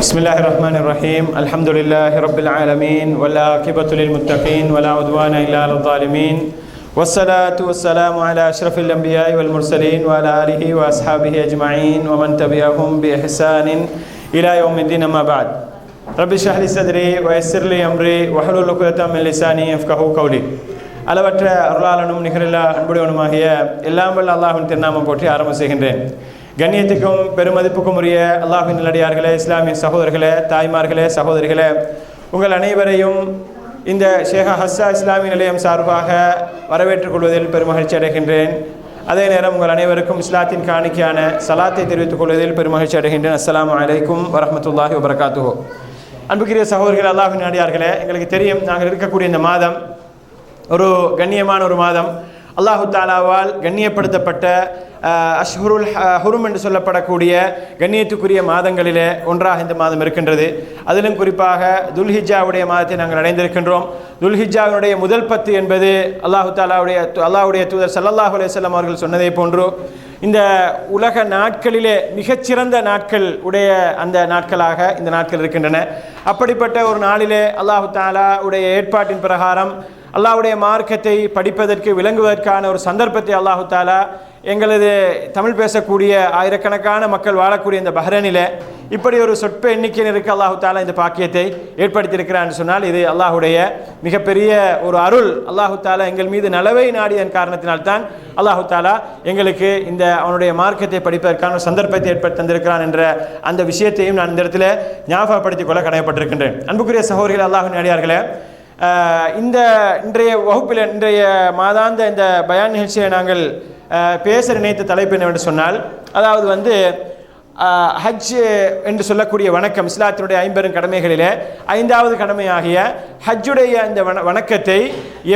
بسم الله الرحمن الرحيم الحمد لله رب العالمين والعاقبة للمتقين ولا عدوان إلا على الظالمين والصلاة والسلام على أشرف الأنبياء والمرسلين وعلى آله وأصحابه أجمعين ومن تبعهم بإحسان إلى يوم الدين أما بعد رب اشرح لي صدري ويسر لي أمري واحلل عقدة من لساني يفقهوا قولي அளவற்ற அருளாளனும் நிகரில்லா அன்புடையவனுமாகிய எல்லாம் வல்ல அல்லாஹ்வின் திருநாமம் போற்றி ஆரம்பம் செய்கின்றேன். கண்ணியத்துக்கும் பெருமதிப்புக்கும் உரிய அல்லாஹ்வின் நல்லடியார்களே, இஸ்லாமிய சகோதரர்களே, தாய்மார்களே, சகோதரிகளே, உங்கள் அனைவரையும் இந்த ஷேக் ஹஸ்ஸா இஸ்லாமிய நிலையம் சார்பாக வரவேற்றுக் கொள்வதில் பெருமகிழ்ச்சி அடைகின்றேன். அதே நேரம் உங்கள் அனைவருக்கும் இஸ்லாத்தின் காணிக்கையான சலாத்தை தெரிவித்துக் கொள்வதில் பெருமகிழ்ச்சி அடைகின்றேன். அஸ்ஸலாமு அலைக்கும் வரஹ்மத்துல்லாஹி வபரகாத்துஹு. அன்புக்குரிய சகோதரர்களே, அல்லாஹ்வின் நல்லடியார்களே, எங்களுக்கு தெரியும் நாங்கள் இருக்கக்கூடிய இந்த மாதம் ஒரு கண்ணியமான ஒரு மாதம். அல்லாஹு தாலாவால் கண்ணியப்படுத்தப்பட்ட அஷ்ஹுருல் ஹுரும் என்று சொல்லப்படக்கூடிய கண்ணியத்துக்குரிய மாதங்களிலே ஒன்றாக இந்த மாதம் இருக்கின்றது. அதிலும் குறிப்பாக துல்ஹிஜ்ஜாவுடைய மாதத்தை நாங்கள் அடைந்திருக்கின்றோம். துல்ஹிஜ்ஜாவினுடைய முதல் 10 என்பது அல்லாஹ்வுடைய தூதர் ஸல்லல்லாஹு அலைஹி வஸல்லம் அவர்கள் சொன்னதை போன்று இந்த உலக நாட்களிலே மிகச்சிறந்த நாட்கள் உடைய அந்த நாட்களாக இந்த நாட்கள் இருக்கின்றன. அப்படிப்பட்ட ஒரு நாளிலே அல்லாஹு தாலா உடைய ஏற்பாட்டின் பிரகாரம் அல்லாஹ்வுடைய மார்க்கத்தை படிப்பதற்கு விளங்குவதற்கான ஒரு சந்தர்ப்பத்தை அல்லாஹு தாலா எங்களது தமிழ் பேசக்கூடிய ஆயிரக்கணக்கான மக்கள் வாழக்கூடிய இந்த பஹ்ரைனில் இப்படி ஒரு சொற்ப எண்ணிக்கையினருக்கு அல்லாஹு தாலா இந்த பாக்கியத்தை ஏற்படுத்தியிருக்கிறான்னு சொன்னால் இது அல்லாஹுடைய மிகப்பெரிய ஒரு அருள். அல்லாஹு தாலா எங்கள் மீது நலவை நாடியதன் காரணத்தினால்தான் அல்லாஹு தாலா எங்களுக்கு இந்த அவனுடைய மார்க்கத்தை படிப்பதற்கான சந்தர்ப்பத்தை ஏற்படுத்தி தந்திருக்கிறான் என்ற அந்த விஷயத்தையும் நான் இந்த இடத்துல ஞாபகப்படுத்திக் கொள்ள கடமைப்பட்டிருக்கின்றேன். அன்புக்குரிய சகோதரிகள், அல்லாஹ்வின் அடியார்களே, இன்றைய வகுப்பில் இன்றைய மாதாந்த இந்த பயான் நிகழ்ச்சியை நாங்கள் பேச நினைத்த தலைப்பு என்னவென்று சொன்னால், அதாவது ஹஜ் என்று சொல்லக்கூடிய வணக்கம், இஸ்லாத்தினுடைய 50 கடமைகளிலே 5வது கடமையாகிய ஹஜ்ஜுடைய அந்த வணக்கத்தை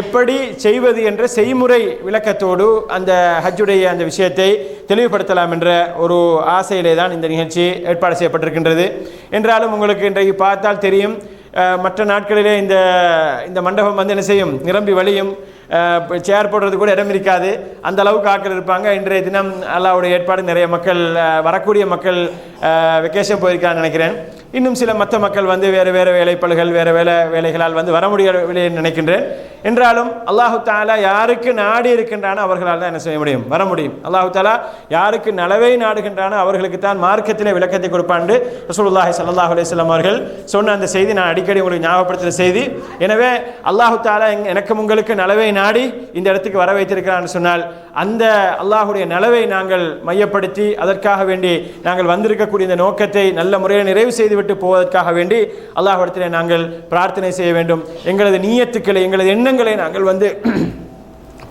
எப்படி செய்வது என்ற செய்முறை விளக்கத்தோடு அந்த ஹஜ்ஜுடைய அந்த விஷயத்தை தெளிவுபடுத்தலாம் என்ற ஒரு ஆசையிலே தான் இந்த நிகழ்ச்சி ஏற்பாடு செய்யப்பட்டிருக்கின்றது. என்றாலும் உங்களுக்கு இன்றைக்கு பார்த்தால் தெரியும், மற்ற நாட்களிலே இந்த மண்டபம் என்ன செய்யும், நிரம்பி வழியும், சேர் போடுறது கூட இடம் இருக்காது, அந்த அளவுக்கு ஆட்கள் இருப்பாங்க. இன்றைய தினம் அல்லாஹ்வுடைய ஏற்பாடு நிறைய மக்கள், வரக்கூடிய மக்கள் வெக்கேஷன் போயிருக்கான்னு நினைக்கிறேன். இன்னும் சில மற்ற மக்கள் வேறு வேறு வேலைப்பளுகள், வேறு வேலைகளால் வர முடியவில்லை நினைக்கின்றேன். என்றாலும் அல்லாஹு தாலா யாருக்கு நாடி இருக்கின்றானோ அவர்களால் தான் என்ன செய்ய முடியும், வர முடியும். அல்லாஹு தாலா யாருக்கு நலவை நாடுகின்றானோ அவர்களுக்கு தான் மார்க்கத்திலே விளக்கத்தை கொடுப்பாண்டு ரசூலுல்லாஹி ஸல்லல்லாஹு அலைஹி வஸல்லம் அவர்கள் சொன்ன அந்த செய்தி நான் அடிக்கடி உங்களுக்கு ஞாபகப்படுத்துகிற செய்தி. எனவே அல்லாஹு தாலா எனக்கும் உங்களுக்கு நலவை நாடி இந்த இடத்துக்கு வர வைத்திருக்கிறான்னு சொன்னால் அந்த அல்லாஹுடைய நலவை நாங்கள் மையப்படுத்தி அதற்காக வேண்டி நாங்கள் வந்திருக்கக்கூடிய இந்த நோக்கத்தை நல்ல முறையில் நிறைவு செய்துவிட்டு போவதற்காக வேண்டி அல்லாஹ்விடத்திலே நாங்கள் பிரார்த்தனை செய்ய வேண்டும். எங்களது நியத்துக்களை, எங்களது எண்ணங்களை நாங்கள்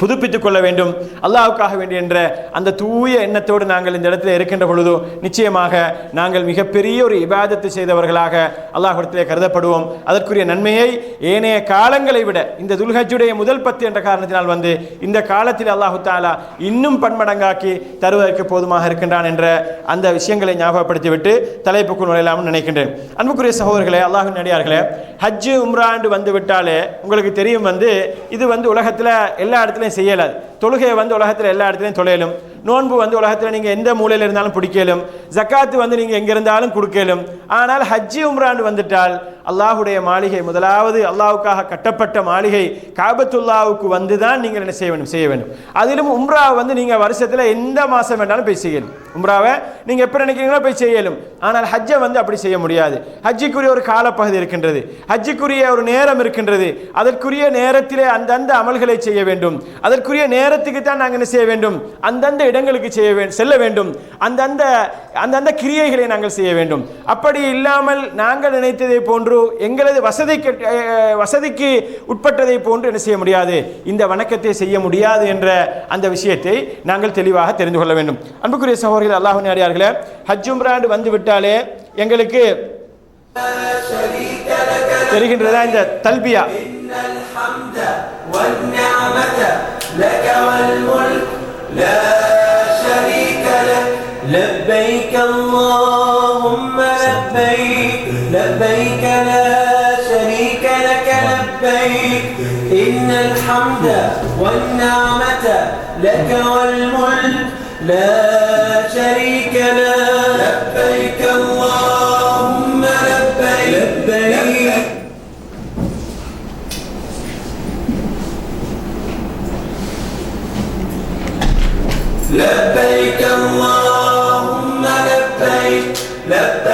புதுப்பித்துக் கொள்ள வேண்டும் அல்லாஹ்வுக்காக வேண்டி என்ற அந்த தூய எண்ணத்தோடு நாங்கள் இந்த இடத்துல இருக்கின்ற பொழுது நிச்சயமாக நாங்கள் மிகப்பெரிய ஒரு இபாதத்தை செய்தவர்களாக அல்லாஹ்விடத்திலே கருதப்படுவோம். அதற்குரிய நன்மையை ஏனைய காலங்களை விட இந்த துல்ஹஜ்ஜுடைய முதல் 10 என்ற காரணத்தினால் இந்த காலத்தில் அல்லாஹு தாலா இன்னும் பன்மடங்காக்கி தருவதற்கு போதுமாக இருக்கின்றான் என்ற அந்த விஷயங்களை ஞாபகப்படுத்திவிட்டு தலைப்புக்குள் நுழையலாம்னு நினைக்கின்றேன். அன்புக்குரிய சகோதரர்களே, அல்லாஹ்வின் அடியார்களே, ஹஜ்ஜு உம்ராண்டு வந்து விட்டாலே உங்களுக்கு தெரியும், இது உலகத்தில் எல்லா இடத்துலையும் செய்யலாது. தொழுகை உலகத்தில் எல்லா இடத்துலையும் தொலையலும், நோன்பு உலகத்தில் நீங்கள் எந்த மூலையில் இருந்தாலும் பிடிக்கலும், ஜக்காத்து நீங்கள் எங்கே இருந்தாலும் கொடுக்கலும். ஆனால் ஹஜ்ஜி உம்ராண்டு வந்துட்டால் அல்லாஹுடைய மாளிகை, முதலாவது அல்லாஹுக்காக கட்டப்பட்ட மாளிகை காபத்துல்லாவுக்கு தான் நீங்கள் என்ன செய்ய வேண்டும். அதிலும் உம்ரா நீங்கள் வருஷத்தில் எந்த மாதம் வேண்டாலும் போய் செய்யலும். உம்ராவை நீங்கள் எப்போ நினைக்கிறீங்களோ போய் செய்யலும். ஆனால் ஹஜ்ஜை அப்படி செய்ய முடியாது. ஹஜ்ஜிக்குரிய ஒரு காலப்பகுதி இருக்கின்றது, ஹஜ்ஜிக்குரிய ஒரு நேரம் இருக்கின்றது. அதற்குரிய நேரத்திலே அந்தந்த அமல்களை செய்ய வேண்டும். அதற்குரிய நேரத்துக்கு தான் நாங்கள் என்ன செய்ய வேண்டும், அந்தந்த இடங்களுக்கு செல்ல வேண்டும், அந்தந்த கிரியைகளை நாங்கள் செய்ய வேண்டும். அப்படி இல்லாமல் நாங்கள் நினைத்ததை போன்று எங்களது வசதிக்கு உட்பட்டதை போன்று என்ன செய்ய முடியாது, இந்த வணக்கத்தை செய்ய முடியாது என்ற அந்த விஷயத்தை நாங்கள் தெளிவாக தெரிந்து கொள்ள வேண்டும். அன்புக்குரிய சகோதரர்களே, அல்லாஹ்வின் அடியார்களே, ஹஜ் உம்ராண்டு வந்து விட்டாலே எங்களுக்கு தெரிகின்றதா இந்த தல்பியா, لبيك اللهم لبيك لبيك لا شريك لك لبيك إن الحمد والنعمة لك والملك لا شريك له لبيك اللهم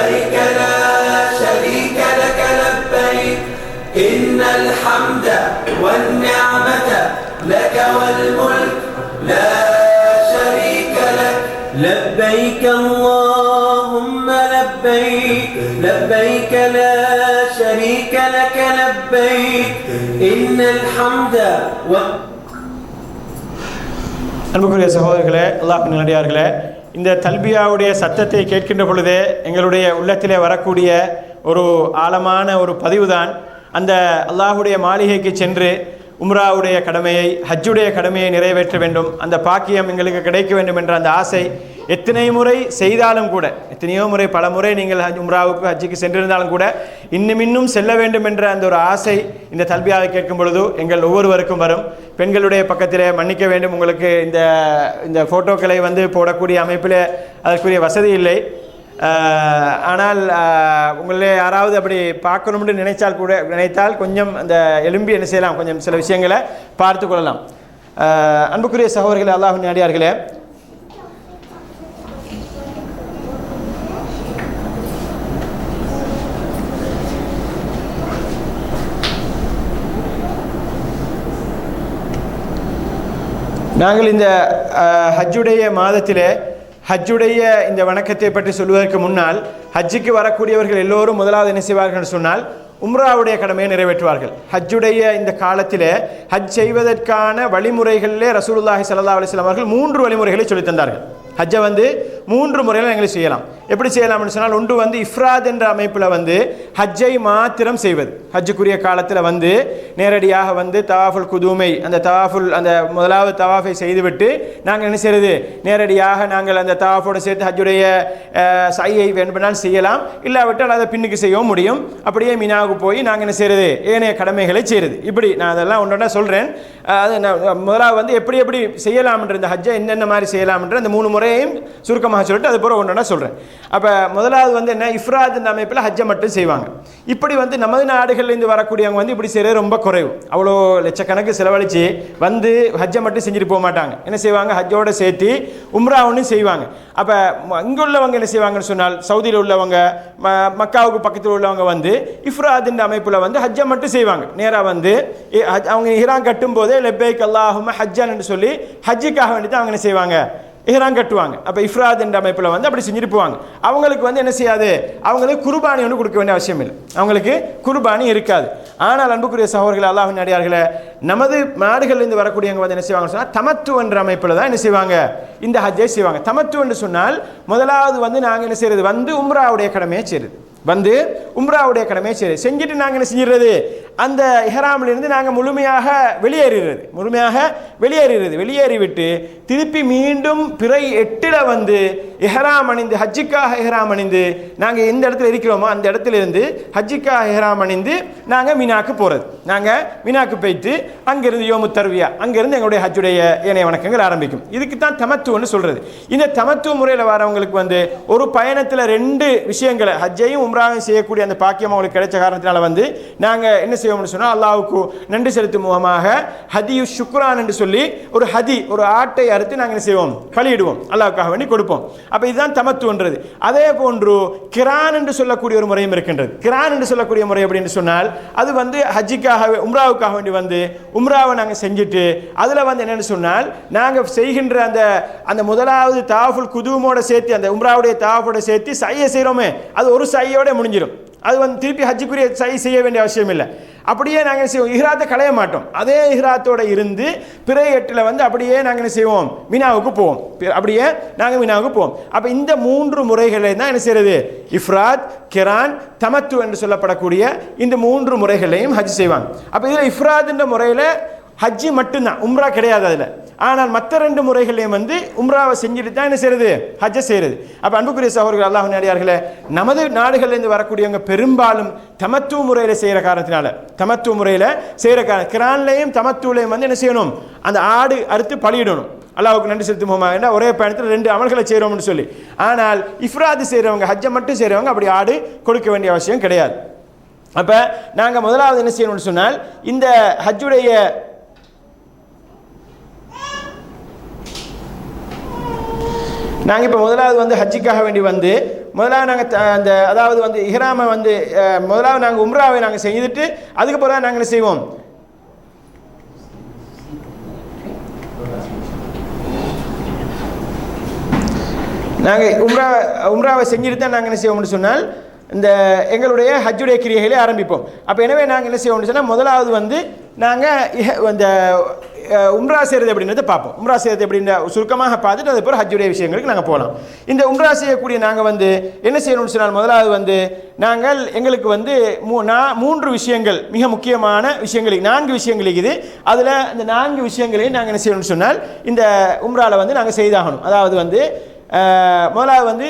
لبيك لا شريك لك لبيك إن الحمد والنعمة لك والملك لا شريك لك لبيك اللهم لبيك لبيك لا شريك لك لبيك إن الحمد அன்புக்குரிய சகோதரர்களே, அல்லாஹ்வின் நல்லடியார்களே, இந்த தல்பியாவுடைய சத்தத்தை கேட்கின்ற பொழுதே எங்களுடைய உள்ளத்திலே வரக்கூடிய ஒரு ஆழமான ஒரு பதிவுதான் அந்த அல்லாஹுடைய மாளிகைக்கு சென்று உம்ராவுடைய கடமையை, ஹஜ்ஜுடைய கடமையை நிறைவேற்ற வேண்டும், அந்த பாக்கியம் எங்களுக்கு கிடைக்க வேண்டும் என்ற அந்த ஆசை எத்தனை முறை செய்தாலும் கூட, எத்தனையோ முறை பல முறை நீங்கள் உம்ராவுக்கு ஹஜ்ஜுக்கு சென்றிருந்தாலும் கூட இன்னும் செல்ல வேண்டும் என்ற அந்த ஒரு ஆசை இந்த தல்பியாவை கேட்கும் பொழுது எங்கள் ஒவ்வொருவருக்கும் வரும். பெண்களுடைய பக்கத்திலே மன்னிக்க வேண்டும், உங்களுக்கு இந்த ஃபோட்டோக்களை போடக்கூடிய அமைப்பில் அதற்குரிய வசதி இல்லை. ஆனால் உங்களே யாராவது அப்படி பார்க்கணும்னு நினைத்தால் கொஞ்சம் அந்த எலும்பி என்ன செய்யலாம், கொஞ்சம் சில விஷயங்களை பார்த்து கொள்ளலாம். அன்புக்குரிய சகோதரர்களே, அல்லாஹ்வின் அடியார்களே, நாங்கள் இந்த ஹஜ்ஜுடைய மாதத்திலே ஹஜ்ஜுடைய இந்த வணக்கத்தை பற்றி சொல்வதற்கு முன்னால் ஹஜ்ஜுக்கு வரக்கூடியவர்கள் எல்லோரும் முதலாவது என்ன செய்வார்கள் சொன்னால் உம்ராவுடைய கடமையை நிறைவேற்றுவார்கள். ஹஜ்ஜுடைய இந்த காலத்திலே ஹஜ் செய்வதற்கான வழிமுறைகளிலே ரசூலுல்லாஹி ஸல்லல்லாஹு அலைஹி வஸல்லம் அவர்கள் 3 வழிமுறைகளை சொல்லித் தந்தார்கள். ஹஜ்ஜை 3 முறையில் எங்களை செய்யலாம். எப்படி செய்யலாம்னு சொன்னால், ஒன்று இஃப்ராத் என்ற அமைப்பில் ஹஜ்ஜை மாத்திரம் செய்வது. ஹஜ்ஜுக்குரிய காலத்தில் நேரடியாக தவாஃபுல் குதூமை, அந்த தவாஃபுல் அந்த முதலாவது தவாஃபை செய்துவிட்டு நாங்கள் என்ன செய்கிறது, நேரடியாக நாங்கள் அந்த தவாஃபோடு சேர்த்து ஹஜ்ஜுடைய சையை வேண்டுமானால் செய்யலாம், இல்லாவிட்டால் அதை பின்னுக்கு செய்யவும் முடியும். அப்படியே மினாவுக்கு போய் நாங்கள் என்ன செய்கிறது, ஏனைய கடமைகளை செய்கிறது. இப்படி நான் அதெல்லாம் ஒன்றா சொல்கிறேன். அது முதலாவது எப்படி எப்படி செய்யலாம்ன்ற இந்த ஹஜ்ஜை என்னென்ன மாதிரி செய்யலாம்ன்ற அந்த 3 முறையையும் சுருக்கமாக சொல்லிட்டு அது போகிற ஒன்றா சொல்கிறேன். அப்போ முதலாவது என்ன, இஃப்ராத் இந்த அமைப்பில் ஹஜ்ஜை மட்டும் செய்வாங்க. இப்படி நமது நாடுகள்லேருந்து வரக்கூடியவங்க இப்படி செய்கிறது ரொம்ப குறைவு. அவ்வளோ லட்சக்கணக்கு செலவழித்து ஹஜ்ஜை மட்டும் செஞ்சுட்டு போக மாட்டாங்க. என்ன செய்வாங்க, ஹஜ்ஜோடு சேர்த்து உம்ரா ஒன்று செய்வாங்க. அப்போ இங்கே உள்ளவங்க என்ன செய்வாங்கன்னு சொன்னால், சவுதியில் உள்ளவங்க, மக்காவுக்கு பக்கத்தில் உள்ளவங்க இஃப்ராத் இந்த அமைப்பில் ஹஜ்ஜை மட்டும் செய்வாங்க. நேராக அவங்க இஹ்ராம் கட்டும் போதே லப்பைக் அல்லாஹும்ம ஹஜ்ஜன் என்று சொல்லி ஹஜ்ஜுக்காக வேண்டி தான் அவங்க என்ன செய்வாங்க, இஹ்ராம் கட்டுவாங்க. அப்போ இஃப்ராத் என்ற அமைப்பில் அப்படி செஞ்சுட்டு போவாங்க. அவங்களுக்கு என்ன செய்யாது, அவங்களுக்கு குர்பானி ஒன்று கொடுக்க வேண்டிய அவசியம் இல்லை, அவங்களுக்கு குர்பானி இருக்காது. ஆனால் அன்புக்குரிய சகோதரர்களே, அல்லாஹ்வின் அடியார்களே, நமது நாடுகளிலிருந்து வரக்கூடியவங்க என்ன செய்வாங்க சொன்னால், தமத்து என்ற அமைப்பில் தான் என்ன செய்வாங்க, இந்த ஹஜ்ஜை செய்வாங்க. தமத்து என்று சொன்னால் முதலாவது நாங்கள் என்ன செய்யறது, உம்ராவுடைய கடமையை செய்யுது. உம்ராவுடைய கடமையை செஞ்சுட்டு நாங்கள் என்ன செய்கிறது, அந்த இஹ்ராமிலிருந்து நாங்கள் முழுமையாக வெளியேறிவிட்டு திருப்பி மீண்டும் பிறை 8 இஹ்ராம் அணிந்து, ஹஜ்ஜுக்காக இஹ்ராம் அணிந்து, நாங்கள் எந்த இடத்துல இருக்கிறோமோ அந்த இடத்துலேருந்து ஹஜ்ஜுக்காக இஹ்ராம் அணிந்து நாங்கள் மினாக்கு போகிறது. நாங்கள் மினாக்கு போய்த்து அங்கேருந்து யோமு தர்வியா, அங்கேருந்து எங்களுடைய ஹஜ்ஜுடைய ஏனைய வணக்கங்கள் ஆரம்பிக்கும். இதுக்கு தான் தமத்துவன்னு சொல்கிறது. இந்த தமத்துவ முறையில் வரவங்களுக்கு ஒரு பயணத்தில் 2 விஷயங்களை, ஹஜ்ஜையும் உம்ராவையும் செய்யக்கூடிய அந்த பாக்கியம் அவங்களுக்கு கிடைச்ச காரணத்தினால நாங்கள் என்ன செய்வோம்னு சொன்னால், அல்லாஹ்வுக்கு நன்றி செலுத்தும் முகமாக ஹதியு ஷுக்ரான் என்று சொல்லி ஒரு ஆட்டை அறுத்து நாங்கள் என்ன செய்வோம், பலியிடுவோம், அல்லாஹ்வுக்காக வேண்டி கொடுப்போம். அப்போ இதுதான் தமத்துவன்றது. அதே போன்று கிரான் என்று சொல்லக்கூடிய ஒரு முறையும் இருக்கின்றது. கிரான் என்று சொல்லக்கூடிய முறை அப்படின்னு சொன்னால், அது ஹஜ்ஜுக்காக உம்ராவுக்காக வேண்டி உம்ராவை நாங்கள் செஞ்சுட்டு அதில் என்னென்னு சொன்னால், நாங்கள் செய்கின்ற அந்த முதலாவது தவாஃபுல் குதூமோட சேர்த்து, அந்த உம்ராவுடைய தவாஃபோட சேர்த்து சையை செய்கிறோமே, அது ஒரு சையோட முடிஞ்சிடும். அது திருப்பி ஹஜ்ஜுக்குரிய சை செய்ய வேண்டிய அவசியம் இல்லை. அப்படியே நாங்கள் செய்வோம், இஹ்ராத்தை களைய மாட்டோம். அதே இஹ்ராத்தோடு இருந்து பிறை 8 அப்படியே நாங்கள் என்ன செய்வோம், மினாவுக்கு போவோம். அப்படியே நாங்கள் மினாவுக்கு போவோம். அப்போ இந்த 3 முறைகளை தான் என்ன செய்கிறது, இஃப்ராத், கிரான், தமத்து என்று சொல்லப்படக்கூடிய இந்த 3 முறைகளையும் ஹஜ் செய்வாங்க. அப்போ இதில் இஃப்ராத் என்ற முறையில் ஹஜ்ஜி மட்டும்தான், உம்ரா கிடையாது அதில். ஆனால் மற்ற 2 முறைகளையும் உம்ராவை செஞ்சுட்டு தான் என்ன செய்கிறது, ஹஜ்ஜை செய்கிறது. அப்போ அன்புக்குரிய சகோதரர்கள், அல்லாஹ்வின் அடியார்களே, நமது நாடுகளிலிருந்து வரக்கூடியவங்க பெரும்பாலும் தமத்துவ முறையில் செய்கிற காரணத்தினால, கிரான்லையும் தமத்துவலையும் என்ன செய்யணும், அந்த ஆடு அறுத்து பலியிடணும், அல்லாஹ்வுக்கு நன்றி செலுத்துவோமா, ஒரே பயணத்தில் 2 அமல்களை செய்கிறோம்னு சொல்லி. ஆனால் இஃப்ராது செய்கிறவங்க, ஹஜ்ஜை மட்டும் செய்கிறவங்க அப்படி ஆடு கொடுக்க வேண்டிய அவசியம் கிடையாது. அப்போ நாங்கள் முதலாவது என்ன செய்யணும்னு சொன்னால், இந்த ஹஜ்ஜுடைய நாங்கள் இப்போ முதலாவது ஹஜ்ஜுக்காக வேண்டி முதலாவது நாங்கள் அந்த அதாவது வந்து இஹ்ராமை வந்து முதலாவது நாங்கள் உம்ராவை நாங்கள் செய்துட்டு அதுக்கு பிறகு நாங்கள் என்ன செய்வோம், நாங்கள் உம்ராவை செஞ்சுட்டு தான் நாங்கள் என்ன செய்வோம்னு சொன்னால் இந்த எங்களுடைய ஹஜ்ஜுடைய கிரியைகளை ஆரம்பிப்போம். அப்போ எனவே நாங்கள் என்ன செய்வோம்னு சொன்னால் முதலாவது வந்து நாங்கள் இந்த உம்ரா செய்கிறது அப்படின்றத பார்ப்போம். உம்ரா செய்கிறது அப்படின்ற சுருக்கமாக பார்த்துட்டு அது பிறகு ஹஜ்ஜுடைய விஷயங்களுக்கு நாங்கள் போகலாம். இந்த உம்ரா செய்யக்கூடிய நாங்கள் வந்து என்ன செய்யணும்னு சொன்னால் முதலாவது வந்து நாங்கள் எங்களுக்கு வந்து 3 விஷயங்கள் மிக முக்கியமான விஷயங்கள், 4 விஷயங்கள் இருக்குது. அதில் இந்த 4 விஷயங்களையும் நாங்கள் என்ன செய்யணும்னு சொன்னால் இந்த உம்ராவில் வந்து நாங்கள் செய்தாகணும். அதாவது வந்து முதலாவது வந்து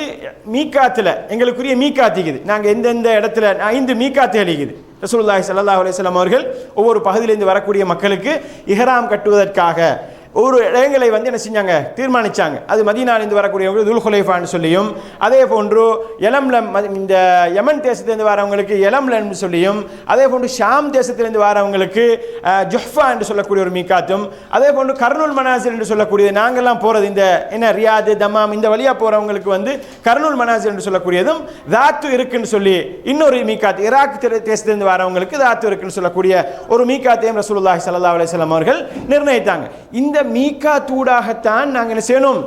மீக்காத்தில் எங்களுக்குரிய மீக்காத்திக்குது. நாங்கள் எந்தெந்த இடத்துல 5 மீக்காத்துகள் இருக்குது. ரசூலுல்லாஹி ஸல்லல்லாஹு அலைஹி வஸல்லம் அவர்கள் ஒவ்வொரு பகுதியிலிருந்து வரக்கூடிய மக்களுக்கு இஹ்ராம் கட்டுவதற்காக ஒரு இடங்களை வந்து என்ன செஞ்சாங்க, தீர்மானிச்சாங்க. அது மதீனாவிலிருந்து வரக்கூடியவங்க துல்ஹுலைஃபான்னு சொல்லியும், அதே போன்று யலம்லம் இந்த யமன் தேசத்திலிருந்து வரவங்களுக்கு யலம்லன்னு சொல்லியும், அதே போன்று ஷாம் தேசத்திலிருந்து வரவங்களுக்கு ஜுஹ்ஃபா என்று சொல்லக்கூடிய ஒரு மீக்காத்தும், அதே போன்று கர்னுல் மனாசில் என்று சொல்லக்கூடியது நாங்கள்லாம் போகிறது இந்த என்ன ரியாது தமாம் இந்த வழியாக போகிறவங்களுக்கு வந்து கர்னுல் மனாசில் என்று சொல்லக்கூடியதும், தாத்து இருக்குன்னு சொல்லி இன்னொரு மீக்காத்து ஈராக் தேசத்திலிருந்து வரவங்களுக்கு தாத்து இருக்குன்னு சொல்லக்கூடிய ஒரு மீக்காத்தையும் ரசூலுல்லாஹி ஸல்லல்லாஹு அலைஹி வஸல்லம் அவர்கள் நிர்ணயித்தாங்க. இந்த மீகாத்தூடாகத்தான் நாங்கள் என்ன செய்யணும்,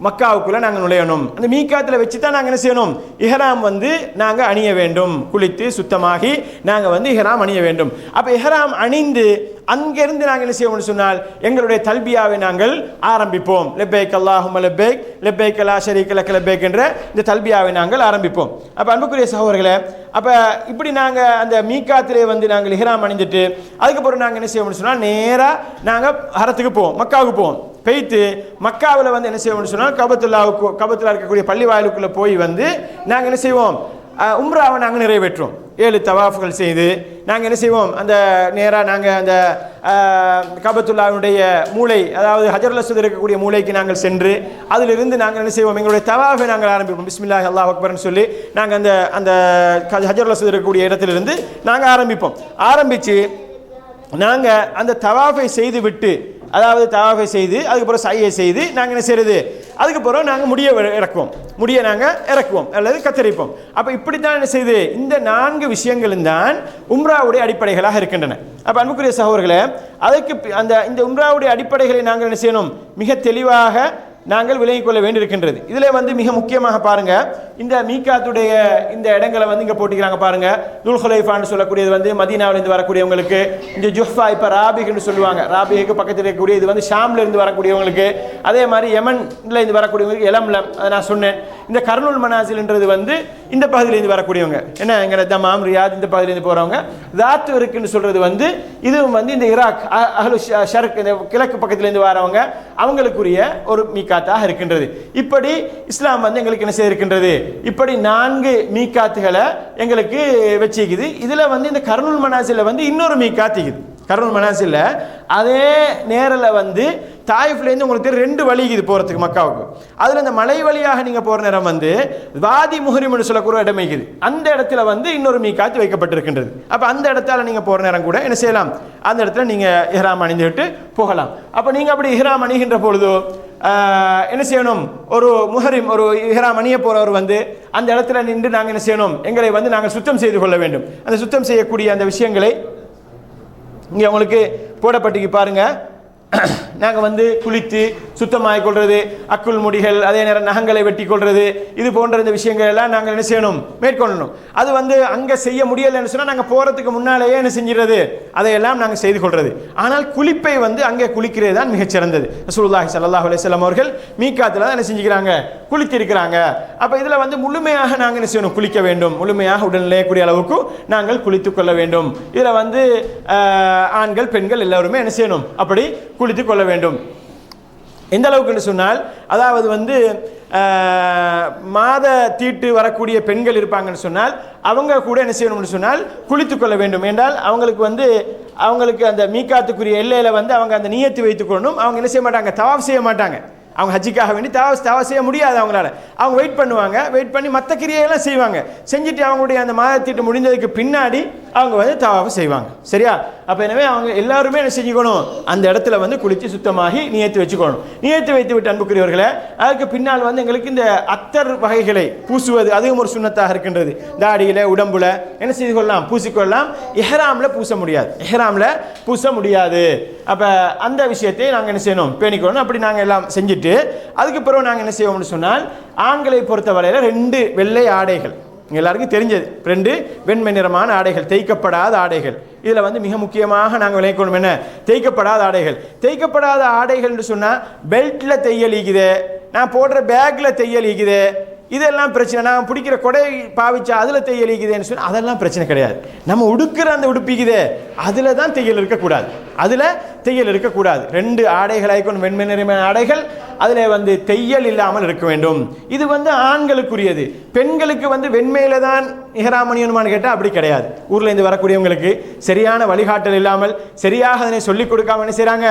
மக்காவுக்குள்ள நாங்கள் நுழையணும். அந்த மீகாத்தில் வச்சு தான் நாங்கள் என்ன செய்யணும், இஹ்ராம் வந்து நாங்கள் அணிய வேண்டும். குளித்து சுத்தமாகி நாங்கள் வந்து இஹ்ராம் அணிய வேண்டும். அப்போ இஹ்ராம் அணிந்து அங்கிருந்து நாங்கள் என்ன செய்வோம்னு சொன்னால் எங்களுடைய தல்பியாவை நாங்கள் ஆரம்பிப்போம். லெப்பைக் அல்லாஹும்ம லெப்பைக் லெப்பைக் லா ஷரீக லக லெப்பைக் என்ற இந்த தல்பியாவை நாங்கள் ஆரம்பிப்போம். அப்போ அன்புக்குரிய சகோதரர்களே, அப்போ இப்படி நாங்கள் அந்த மீகாத்திலே வந்து நாங்கள் இஹ்ராம் அணிந்துட்டு அதுக்கப்புறம் நாங்கள் என்ன செய்வோம்னு சொன்னால் நேராக நாங்கள் ஹரத்துக்கு போவோம், மக்காவுக்கு போவோம். பெய்த்து மக்காவில் வந்து என்ன செய்வோம்னு சொன்னால் கபத்துல்லா இருக்கக்கூடிய பள்ளி வாயிலுக்குள்ளே போய் வந்து நாங்கள் என்ன செய்வோம், உம்ராவை நாங்கள் நிறைவேற்றுவோம். 7 தவாஃப்கள் செய்து நாங்கள் என்ன செய்வோம், அந்த நேராக நாங்கள் அந்த கபத்துல்லாவுடைய மூளை அதாவது ஹஜருல் அஸ்வத் இருக்கக்கூடிய மூளைக்கு நாங்கள் சென்று அதிலிருந்து நாங்கள் என்ன செய்வோம், எங்களுடைய தவாஃபை நாங்கள் ஆரம்பிப்போம். பிஸ்மில்லாஹி அல்லாஹ் அக்பர்னு சொல்லி நாங்கள் அந்த அந்த ஹஜருல் அஸ்வத் இருக்கக்கூடிய இடத்திலிருந்து நாங்கள் ஆரம்பிப்போம். ஆரம்பித்து நாங்கள் அந்த தவாஃபை செய்து விட்டு அதாவது தவாஃபை செய்து அதுக்கப்புறம் சையை செய்து நாங்கள் என்ன செய்கிறது, அதுக்கப்புறம் நாங்கள் முடிய நாங்கள் இறக்குவோம் அல்லது கத்தரிப்போம். அப்போ இப்படி தான் என்ன செய்யுது, இந்த 4 விஷயங்களும் தான் உம்ராவுடைய அடிப்படைகளாக இருக்கின்றன. அப்போ அன்புக்குரிய சகோதரர்களே, அதுக்கு இந்த உம்ராவுடைய அடிப்படைகளை நாங்கள் என்ன செய்யணும், மிக தெளிவாக நாங்கள் விலகிக் கொள்ள வேண்டியிருக்கின்றது. இதில் வந்து மிக முக்கியமாக பாருங்க, இந்த மீகாத்துடைய இந்த இடங்களை வந்து இங்கே போட்டிக்கிறாங்க பாருங்க. துல்ஹுலைஃபான்னு சொல்லக்கூடியது வந்து மதீனாவிலிருந்து வரக்கூடியவங்களுக்கு, இந்த ஜுஹ்ஃபா இப்போ ராபிக்னு சொல்லுவாங்க, ராபிக்கு பக்கத்தில் இருக்கக்கூடிய இது வந்து ஷாம்ல இருந்து வரக்கூடியவங்களுக்கு, அதே மாதிரி யமன்ல இருந்து வரக்கூடியவங்களுக்கு எலம்லம், அதை நான் சொன்னேன். இந்த கர்னுல் மனாசில்ன்றது வந்து இந்த பகுதியிலேருந்து வரக்கூடியவங்க, என்ன எங்களை தமாம் ரியாத் இந்த பகுதியிலேருந்து போகிறவங்க. தாத்து இருக்குன்னு சொல்றது வந்து இதுவும் வந்து இந்த ஈராக் அஹ்லு ஷர்க் இந்த கிழக்கு பக்கத்திலேருந்து வரவங்க அவங்களுக்குரிய ஒரு மீகாத்தாக இருக்கின்றது. இப்படி இஸ்லாம் வந்து எங்களுக்கு என்ன செய்திருக்கின்றது, இப்படி 4 மீகாத்துகளை எங்களுக்கு வச்சுக்குது. இதில் வந்து இந்த கர்னுல் மனாசில் வந்து இன்னொரு மீகாத்துக்குது. கர்னுல் மனாசில் அதே நேரில் வந்து தாயிஃப்லேருந்து உங்களுக்கு 2 வழி இது போகிறதுக்கு மக்காவுக்கு. அதில் இந்த மலை வழியாக நீங்கள் போகிற நேரம் வந்து வாதி முஹரிம்னு சொல்லக்கூடிய இடம் இருக்குது. அந்த இடத்துல வந்து இன்னொரு மீகாத்து வைக்கப்பட்டிருக்கின்றது. அப்போ அந்த இடத்துல நீங்கள் போகிற நேரம் கூட என்ன செய்யலாம், அந்த இடத்துல நீங்கள் இஹ்ராம் அணிந்துவிட்டு போகலாம். அப்போ நீங்கள் அப்படி இஹ்ராம் அணிகின்ற பொழுது என்ன செய்யணும், ஒரு முஹரிம் ஒரு இஹ்ராம் அணிய போகிறவர் வந்து அந்த இடத்துல நின்று நாங்கள் என்ன செய்யணும், எங்களை வந்து நாங்கள் சுத்தம் செய்து கொள்ள வேண்டும். அந்த சுத்தம் செய்யக்கூடிய அந்த விஷயங்களை இங்கே உங்களுக்கு போடப்பட்டுக்கு பாருங்க. நாங்கள் வந்து குளித்து சுத்தமாகிக் கொள்வது, அக்குள் முடிகள், அதே நேரம் நகங்களை வெட்டி கொள்வது, இது போன்ற இந்த விஷயங்கள் எல்லாம் நாங்கள் என்ன செய்யணும், மேற்கொள்ளணும். அது வந்து அங்கே செய்ய முடியலைன்னு சொன்னால் நாங்கள் போகிறதுக்கு முன்னாலேயே என்ன செஞ்சிடறது, அதையெல்லாம் நாங்கள் செய்து கொள்வது. ஆனால் குளிப்பை வந்து அங்கே குளிக்கிறது தான் மிகச்சிறந்தது. ரசூலுல்லாஹி ஸல்லல்லாஹு அலைஹி வஸல்லம் அவர்கள் மீகாத்தில் தான் என்ன செஞ்சுக்கிறாங்க, குளித்திருக்கிறாங்க. அப்போ இதில் வந்து முழுமையாக நாங்கள் என்ன செய்யணும், குளிக்க வேண்டும். முழுமையாக உடல் நிலையக்கூடிய அளவுக்கு நாங்கள் குளித்து கொள்ள வேண்டும். இதில் வந்து ஆண்கள் பெண்கள் எல்லோருமே என்ன செய்யணும், அப்படி குளித்து கொள்ள வேண்டும். எந்த அளவுக்குன்னு சொன்னால், அதாவது வந்து மாத தீட்டு வரக்கூடிய பெண்கள் இருப்பாங்கன்னு சொன்னால் அவங்க கூட என்ன செய்யணும்னு சொன்னால் குளித்து கொள்ள வேண்டும். என்றால் அவங்களுக்கு வந்து அவங்களுக்கு அந்த மீகாத்துக்குரிய எல்லையில் வந்து அவங்க அந்த நியத்து வைத்துக் கொள்ளணும். அவங்க என்ன செய்ய மாட்டாங்க, தவாஃப் செய்ய மாட்டாங்க. அவங்க ஹஜ்ஜுக்காக வேண்டி தவாஃப் செய்ய முடியாது அவங்களால. அவங்க வெயிட் பண்ணுவாங்க, வெயிட் பண்ணி மற்ற கிரியையெல்லாம் செய்வாங்க. செஞ்சுட்டு அவங்களுடைய அந்த மாதத்தீட்டு முடிந்ததுக்கு பின்னாடி அவங்க வந்து தவாஃப் செய்வாங்க. சரியா? அப்போ எனவே அவங்க எல்லாருமே என்ன செஞ்சுக்கணும், அந்த இடத்துல வந்து குளித்து சுத்தமாகி நியத்து வச்சுக்கணும். நியத்து வைத்து விட்டு அன்புக்குரியவர்களே, அதுக்கு பின்னால் வந்து எங்களுக்கு இந்த அத்தர் வகைகளை பூசுவது அதுவும் ஒரு சுன்னத்தாக இருக்கின்றது. தாடியில் உடம்புல என்ன செய்து கொள்ளலாம், பூசிக்கொள்ளலாம். இஹ்ராமில் பூச முடியாது, இஹ்ராமில் பூச முடியாது. அப்போ அந்த விஷயத்தை நாங்கள் என்ன செய்யணும், பேணிக்கொள்ளணும். அப்படி நாங்கள் எல்லாம் செஞ்சுட்டு அதுக்கு பிறகு நாங்கள் என்ன செய்வோம்னு சொன்னால், ஆண்களை பொறுத்தவரையில் 2 வெள்ளை ஆடைகள் எல்லாருக்கும் தெரிஞ்சது, 2 வெண்மை நிறமான ஆடைகள், தேய்க்கப்படாத ஆடைகள். இதில் வந்து மிக முக்கியமாக நாங்கள் விளைக்கணும் என்ன, தேய்க்கப்படாத ஆடைகள். தேய்க்கப்படாத ஆடைகள் என்று சொன்னால் பெல்ட்டில் தையல் ஈக்குது, நான் போடுற பேக்கில் தையல் ஈக்குது, இதெல்லாம் பிரச்சனை. நான் பிடிக்கிற கொடை பாவிச்சா அதில் தையல் ஈக்குதுன்னு சொன்னால் அதெல்லாம் பிரச்சனை கிடையாது. நம்ம உடுக்கிற அந்த உடுப்பிக்குதே அதில் தான் தையல் இருக்கக்கூடாது, அதில் தையல் இருக்கக்கூடாது. 2 ஆடைகள் ஆயிக்கணும், வெண்மை நிறமான ஆடைகள், அதில் வந்து தையல் இல்லாமல் இருக்க வேண்டும். இது வந்து ஆண்களுக்குரியது. பெண்களுக்கு வந்து வெண்மையில தான் இஹ்ராம் அணியணுமான்னு கேட்டால் அப்படி கிடையாது. ஊரில் இருந்து வரக்கூடியவங்களுக்கு சரியான வழிகாட்டல் இல்லாமல் சரியாக அதனை சொல்லிக் கொடுக்காம என்ன செய்கிறாங்க,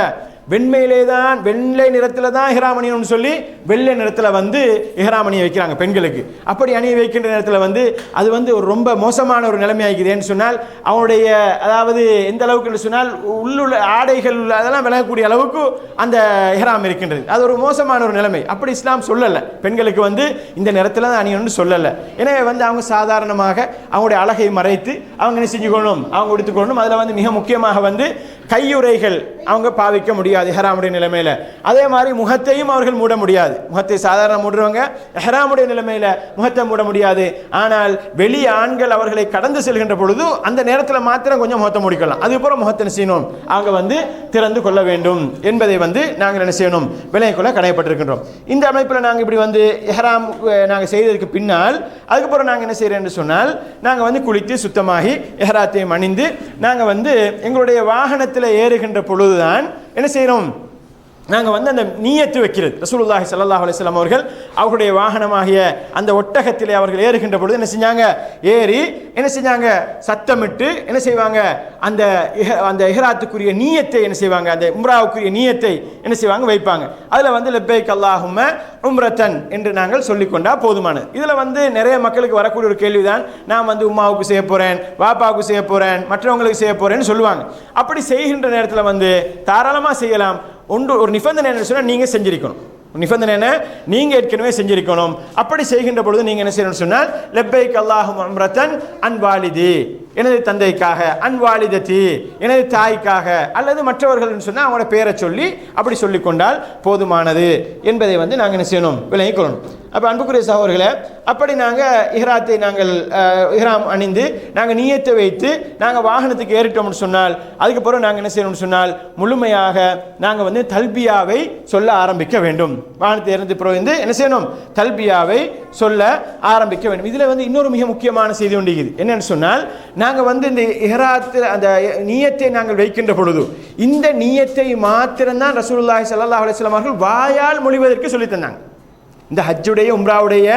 வெண்மையிலே தான் வெள்ளை நிறத்தில் தான் இஹ்ராம் அணியணும்னு சொல்லி வெள்ளை நிறத்தில் வந்து இஹ்ராம் அணிய வைக்கிறாங்க பெண்களுக்கு. அப்படி அணிய வைக்கின்ற நேரத்தில் வந்து அது வந்து ஒரு ரொம்ப மோசமான ஒரு நிலைமையாகிதுன்னு சொன்னால், அவனுடைய அதாவது எந்த அளவுக்கு சொன்னால் உள்ளுள்ள ஆடைகள் அதெல்லாம் விளங்கக்கூடிய அளவுக்கு அந்த இஹ்ராம் இருக்கின்றது. அது ஒரு மோசமான ஒரு நிலைமை. அப்படி இஸ்லாம் சொல்லலை, பெண்களுக்கு வந்து இந்த நிறத்தில் தான் அணியணும்னு சொல்லலை. எனவே வந்து அவங்க சாதாரணமாக அவங்களுடைய அழகை மறைத்து அவங்க என்ன செஞ்சுக்கணும், அவங்க எடுத்துக்கொள்ளணும். அதில் வந்து மிக முக்கியமாக வந்து கையுறைகள் அவங்க பாவிக்க முடியாது இஹ்ராமுடைய நிலைமையில். அதே மாதிரி முகத்தையும் அவர்கள் மூட முடியாது. முகத்தை சாதாரண மூடுறவங்க இஹ்ராமுடைய நிலைமையில் முகத்தை மூட முடியாது. ஆனால் வெளி ஆண்கள் அவர்களை கடந்து செல்கின்ற பொழுது அந்த நேரத்தில் மாத்திரம் கொஞ்சம் முகத்தை மூடிக்கலாம். அதுக்கப்புறம் முகத்தை செய்யணும் அவங்க வந்து திறந்து கொள்ள வேண்டும் என்பதை வந்து நாங்கள் என்ன செய்யணும், விலகிக் கொள்ள கடமைப்பட்டிருக்கின்றோம். இந்த அமைப்பில் நாங்கள் இப்படி வந்து இஹ்ராம் நாங்கள் செய்ததற்கு பின்னால் அதுக்கப்புறம் நாங்கள் என்ன செய்கிறோம் என்று சொன்னால், நாங்கள் வந்து குளித்து சுத்தமாகி இஹ்ராத்தையும் அணிந்து நாங்கள் வந்து எங்களுடைய வாகனத்தில் ஏறுகின்ற பொழுதுதான் என்ன செய்கிறோம், நாங்கள் வந்து அந்த நியத்து வைக்கிறது. ரசூலுல்லாஹி ஸல்லல்லாஹு அலைஹி வஸல்லம் அவர்கள் அவர்களுடைய வாகனமாகிய அந்த ஒட்டகத்திலே அவர்கள் ஏறுகின்ற பொழுது என்ன செஞ்சாங்க, ஏறி என்ன செஞ்சாங்க, சத்தமிட்டு என்ன செய்வாங்க, அந்த அந்த இஹ்ராத்துக்குரிய நியத்தை என்ன செய்வாங்க, அந்த உம்ராவுக்குரிய நியத்தை என்ன செய்வாங்க, வைப்பாங்க. அதில் வந்து லப்பைக் அல்லாஹும்ம உம்ரத்தன் என்று நாங்கள் சொல்லிக்கொண்டா போதுமானது. இதில் வந்து நிறைய மக்களுக்கு வரக்கூடிய ஒரு கேள்விதான், நான் வந்து உம்மாவுக்கு செய்ய போகிறேன், வாப்பாவுக்கு செய்ய போகிறேன், மற்றவங்களுக்கு செய்ய போகிறேன்னு சொல்லுவாங்க. அப்படி செய்கின்ற நேரத்தில் வந்து தாராளமாக செய்யலாம். ஒரு நிபந்தனை என்ன சொன்னால், நீங்கள் செஞ்சிருக்கணும். நிபந்தனை என்ன, நீங்கள் ஏற்கனவே செஞ்சிருக்கணும். அப்படி செய்கின்ற பொழுது நீங்கள் என்ன செய்யணும்னு சொன்னால், லப்பைக் அல்லாஹும்ம உம்ரத்தன் அன் வாலிதி, எனது தந்தைக்காக, அன்வாலிதத்தி எனது தாய்க்காக, அல்லது மற்றவர்கள் சொன்னால் அவங்களோட பேரை சொல்லி அப்படி சொல்லிக்கொண்டால் போதுமானது என்பதை வந்து நாங்கள் என்ன செய்யணும், விளங்கிக் கொள்ளணும். அப்போ அன்புக்குரிய சகோதரர்களே, அப்படி நாங்கள் இஹ்ராத்தை நாங்கள் இஹ்ராம் அணிந்து நாங்கள் நியத்தை வைத்து நாங்கள் வாகனத்துக்கு ஏறிட்டோம்னு சொன்னால், அதுக்கப்புறம் நாங்கள் என்ன செய்யணும்னு சொன்னால், முழுமையாக நாங்கள் வந்து தல்பியாவை சொல்ல ஆரம்பிக்க வேண்டும். வாகனத்தை இருந்து பிறகு என்ன செய்யணும், தல்பியாவை சொல்ல ஆரம்பிக்க வேண்டும். இதில் வந்து இன்னொரு மிக முக்கியமான செய்தி ஒன்று இருக்குது. என்னென்னு சொன்னால், நாங்கள் வந்து இந்த இஹ்ராத்தில் அந்த நியத்தை நாங்கள் வைக்கின்ற பொழுது இந்த நியத்தை மாத்திரம்தான் ரசூலுல்லாஹி ஸல்லல்லாஹு அலைஹி வஸல்லம் அவர்கள் வாயால் மொழிவதற்கு சொல்லி தந்தாங்க. இந்த ஹஜ்ஜுடைய உம்ராவுடைய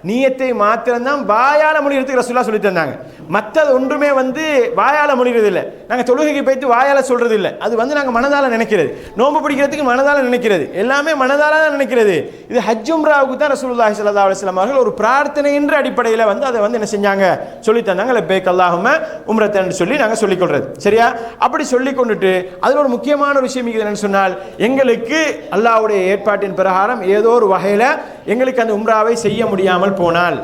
நியத்தை மாத்திரம்தான் வாயால மொழிகிறதுக்கு ரசூலுல்லாஹ் சொல்லி தந்தாங்க. மற்றது ஒன்றுமே வந்து வாயால மொழிகிறது இல்லை. நாங்கள் தொழுகைக்கு போய்த்து வாயால சொல்றது இல்லை. அது வந்து நாங்கள் மனதால நினைக்கிறது. நோன்பு பிடிக்கிறதுக்கு மனதால நினைக்கிறது. எல்லாமே மனதால தான் நினைக்கிறது. இது ஹஜ் உம்ராவுக்கு தான் ரசூலுல்லாஹி ஸல்லல்லாஹு அலைஹி வஸல்லம் அவர்கள் ஒரு பிரார்த்தனை என்ற அடிப்படையில் வந்து அதை வந்து என்ன செஞ்சாங்க, சொல்லி தந்தாங்க. லப்பைக் அல்லாஹும்ம உம்ரத்தன் சொல்லி நாங்கள் சொல்லிக் கொள்றது. சரியா? அப்படி சொல்லி கொண்டுட்டு அதில் ஒரு முக்கியமான ஒரு விஷயம் என்னன்னு சொன்னால், எங்களுக்கு அல்லாஹ்வுடைய ஏற்பாட்டின் பிரகாரம் ஏதோ ஒரு வகையில் எங்களுக்கு அந்த உம்ராவை செய்ய முடியாமல் போனால்,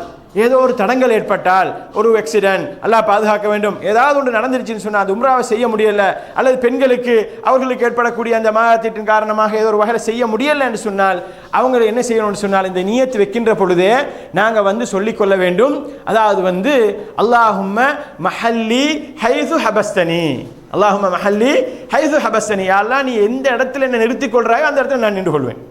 ஏதோ ஒரு தடங்கள் ஏற்பட்டால், ஒரு ஆக்சிடென்ட், அல்லாஹ் பாதுகாக்க வேண்டும், ஏதாவது ஒன்று நடந்துருச்சுன்னு சொன்னால் அது உம்ராவை செய்ய முடியலை, அல்லது பெண்களுக்கு அவர்களுக்கு ஏற்படக்கூடிய அந்த மாதத்தின் காரணமாக ஏதோ ஒரு வகையில் செய்ய முடியலை என்று சொன்னால், அவங்க என்ன செய்யணும்னு சொன்னால், இந்த நியத்து வைக்கின்ற பொழுதே நாங்கள் வந்து சொல்லிக்கொள்ள வேண்டும். அதாவது வந்து அல்லாஹும்ம மஹல்லி ஹைது ஹபஸ்தனி, அல்லாஹும்ம மஹல்லி ஹைது ஹபஸ்தனி, அல்லாஹ் நீ எந்த இடத்துல என்ன நிறுத்திக் கொள்றாயோ அந்த இடத்துல நான் நின்று கொள்வேன்,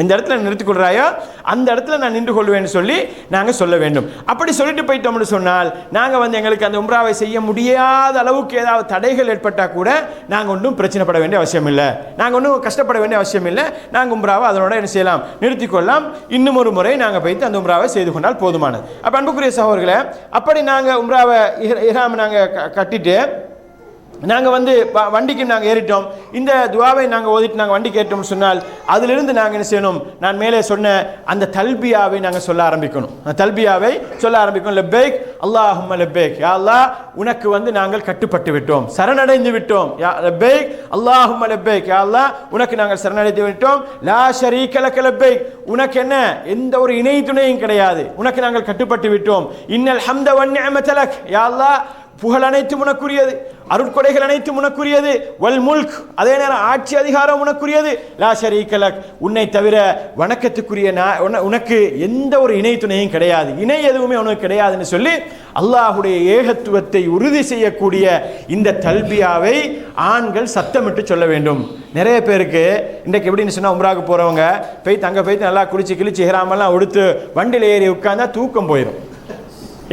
எந்த இடத்துல நிறுத்திக் கொள்றாயோ அந்த இடத்துல நான் நின்று கொள்வேன்னு சொல்லி நாங்கள் சொல்ல வேண்டும். அப்படி சொல்லிட்டு போயிட்டோம்னு சொன்னால், நாங்கள் வந்து எங்களுக்கு அந்த உம்ராவை செய்ய முடியாத அளவுக்கு ஏதாவது தடைகள் ஏற்பட்டால் கூட நாங்கள் ஒன்றும் பிரச்சனைப்பட வேண்டிய அவசியம் இல்லை, நாங்கள் ஒன்றும் கஷ்டப்பட வேண்டிய அவசியம் இல்லை. நாங்கள் உம்ராவை அதனோட என்ன செய்யலாம், நிறுத்திக்கொள்ளலாம். இன்னும் ஒரு முறை நாங்கள் போய்த்து அந்த உம்ராவை செய்து கொண்டால் போதுமானது. அப்போ அன்புக்குரிய சகோதரர்களே, அப்படி நாங்கள் உம்ராவை இஹ்ராம் நாங்கள் கட்டிட்டு நாங்கள் வந்து வண்டிக்கு நாங்கள் ஏறிட்டோம், இந்த துவாவை நாங்கள் ஓதிட்டு நாங்கள் வண்டிக்கு ஏறிட்டோம்னு சொன்னால் அதிலிருந்து நாங்கள் என்ன செய்யணும், நான் மேலே சொன்ன அந்த தல்பியாவை நாங்கள் சொல்ல ஆரம்பிக்கணும். அந்த தல்பியாவை சொல்ல ஆரம்பிக்கணும். லப்பேக் அல்லாஹும்ம லப்பேக், யா அல்லாஹ் உனக்கு வந்து நாங்கள் கட்டுப்பட்டு விட்டோம், சரணடைந்து விட்டோம். யா லப்பேக் அல்லாஹும்ம லப்பேக், யா அல்லாஹ் உனக்கு நாங்கள் சரணடைந்து விட்டோம். லா ஷரீக லக லப்பேக், உனக்கு என்ன எந்த ஒரு இணை துணையும் கிடையாது, உனக்கு நாங்கள் கட்டுப்பட்டு விட்டோம். இன்னல் ஹம்த வன் நிஅமத லக், யா அல்லாஹ் புகழ் அனைத்தும் உனக்குரியது, அருட்கொடைகள் அனைத்தும் உனக்குரியது. வல் முல்க், அதே நேரம் ஆட்சி அதிகாரம் உனக்குரியது. லா ஷரீக லக், உன்னை தவிர வணக்கத்துக்குரிய உனக்கு எந்த ஒரு இணை துணையும் கிடையாது, இணை எதுவுமே உனக்கு கிடையாதுன்னு சொல்லி அல்லாஹுடைய ஏகத்துவத்தை உறுதி செய்யக்கூடிய இந்த தல்பியாவை ஆண்கள் சத்தமிட்டு சொல்ல வேண்டும். நிறைய பேருக்கு இன்றைக்கு எப்படின்னு சொன்னால், உம்ராவுக்கு போகிறவங்க போய் அங்கே போய் நல்லா குளிச்சு கிழிச்சு ஹிராமெல்லாம் உடுத்து வண்டியில் ஏறி உட்காந்தா தூக்கம் போயிடும்.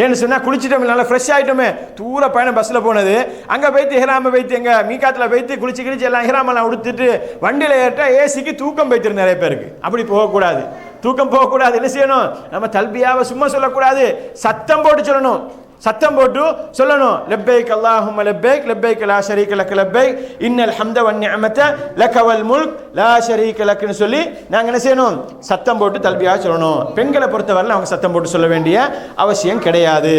ஏன்னு சொன்னால் குளிச்சுட்டோம், நல்லா ஃப்ரெஷ் ஆகிட்டோமே, தூர பயணம் பஸ்ஸில் போனது, அங்கே போய்த்து ஹிராம போய்த்து எங்கள் மீக்காத்தில் போய்த்து குளிச்சு கிழிச்சு எல்லாம் ஹிராமெல்லாம் உடுத்துட்டு வண்டியில் ஏறிட்டா ஏசிக்கு தூக்கம் போய்த்துரு நிறைய பேருக்கு. அப்படி போகக்கூடாது, தூக்கம் போகக்கூடாது. என்ன செய்யணும், நம்ம தல்பியாவை சும்மா சொல்லக்கூடாது, சத்தம் போட்டு சொல்லணும். சத்தம் போட்டு சொல்லணும். லப்பைக் அல்லாஹும்ம லப்பைக், லப்பைக் லா ஷரீக லக லப்பைக், இன்னல் ஹம்த வன் நிஅமத லக வல் முல்க் லா ஷரீக லக்னு சொல்லி நாங்கள் என்ன செய்யணும், சத்தம் போட்டு தல்பியா சொல்லணும். பெண்களை பொறுத்தவரையில் அவங்க சத்தம் போட்டு சொல்ல வேண்டிய அவசியம் கிடையாது.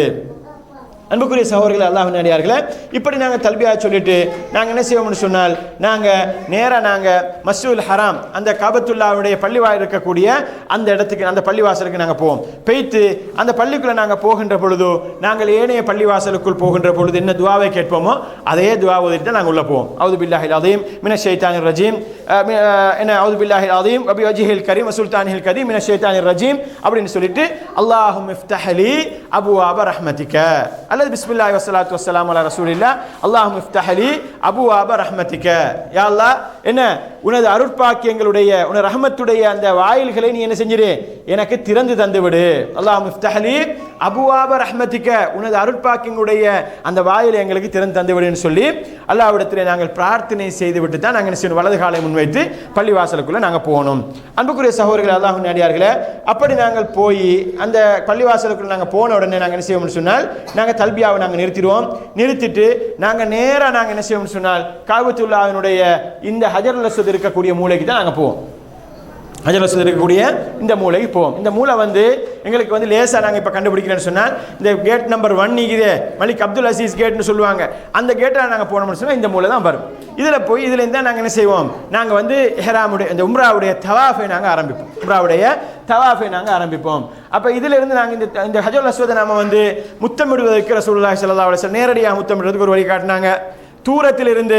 அன்புக்குரிய சகோதரர்களே, அல்லாஹ்வின் அடியார்களே, இப்படி நாங்கள் தல்பியா சொல்லிட்டு நாங்கள் என்ன செய்வோம்னு சொன்னால், நாங்கள் நேராக நாங்கள் மஸ்ஜிதுல் ஹராம் அந்த காபத்துல்லாவுடைய பள்ளிவாயில் இருக்கக்கூடிய அந்த இடத்துக்கு, அந்த பள்ளிவாசலுக்கு நாங்கள் போவோம். பெய்த்து அந்த பள்ளிக்குள்ளே நாங்கள் போகின்ற பொழுது, நாங்கள் ஏனைய பள்ளிவாசலுக்குள் போகின்ற பொழுது என்ன துவாவை கேட்போமோ அதே துவா ஓதிட்டு நாங்கள் உள்ளே போவோம். அவுது பில்லாஹில் அதீம் மினஷ் ஷைத்தானிர் ரஜீம், என்ன அவுது பில்லாஹில் அதீம் வபி வஜ்ஹில் கரீம் வசுல்தானில் கரீம் மினஷ் ஷைத்தானிர் ரஜீம் அப்படின்னு சொல்லிட்டு அல்லாஹும்ம இஃப்தஹ்லி அபுவாப ரஹ்மதிக, அல்லது பிஸ்மில்லாஹி வஸ்ஸலாத்து வஸ்ஸலாமு அலா ரசூலில்லாஹ் அல்லாஹும்ம இஃப்தஹ்லி அபுவாப ரஹ்மதிக, யா அல்லாஹ் என்ன உனது அருட்பாக்கியங்களுடைய உனது ரஹ்மத்துடைய அந்த வாயில்களை நீ என்ன செஞ்சிரு, எனக்கு திறந்து தந்து விடு. அல்லாஹும்ம இஃப்தஹ்லி அபுவாப ரஹ்மதிக, உனது அருட்பாக்கியங்களுடைய அந்த வாயிலை எங்களுக்கு திறந்து தந்து விடுன்னு சொல்லி அல்லாஹ்விடத்தில் நாங்கள் பிரார்த்தனை செய்து விட்டு தான் நாங்கள் என்ன செய்யணும், வலது காலை முன்வைத்து பள்ளிவாசலுக்குள்ளே நாங்கள் போகணும். அன்புக்குரிய சகோதரர்களே, அல்லாஹ்வின் அடியார்களே, அப்படி நாங்கள் போய் அந்த பள்ளிவாசலுக்குள்ள நாங்கள் போன உடனே நாங்கள் என்ன செய்வோம்னு சொன்னால், நாங்கள் தல்பியாவை நாங்கள் நிறுத்திடுவோம். நிறுத்திட்டு நாங்கள் நேராக நாங்கள் என்ன செய்வோம்னு சொன்னால், காபத்துல்லாஹ்வினுடைய இந்த ஹஜருல் அஸ்வத் இருக்கக்கூடிய மூலைக்கு தான் நாங்கள் போவோம். ஹஜருல் அஸ்வத் இருக்கக்கூடிய இந்த மூலைக்கு போவோம். இந்த மூலை வந்து எங்களுக்கு வந்து லேசாக நாங்கள் இப்போ கண்டுபிடிக்கிறேன்னு சொன்னால், இந்த கேட் நம்பர் 1 நீக்குதே, மலிக் அப்துல் அசீஸ் கேட்னு சொல்லுவாங்க, அந்த கேட்டில் நாங்கள் போனோம்னு சொன்னால் இந்த மூலை தான் வரும். இதில் போய் இதுலேருந்து தான் நாங்கள் என்ன செய்வோம், நாங்கள் வந்து இஹ்ராமுடைய இந்த உம்ராவுடைய தவாஃபை நாங்கள் ஆரம்பிப்போம். உம்ராவுடைய தவாஃபை நாங்கள் ஆரம்பிப்போம். அப்போ இதிலிருந்து நாங்கள் இந்த ஹஜருல் அஸ்வதை நாம் வந்து முத்தமிடுவதற்கு ரசூலுல்லாஹி ஸல்லல்லாஹு அலைஹி வஸல்லம் நேரடியாக முத்தமிடுறதுக்கு ஒரு வழி காட்டினாங்க. தூரத்தில் இருந்து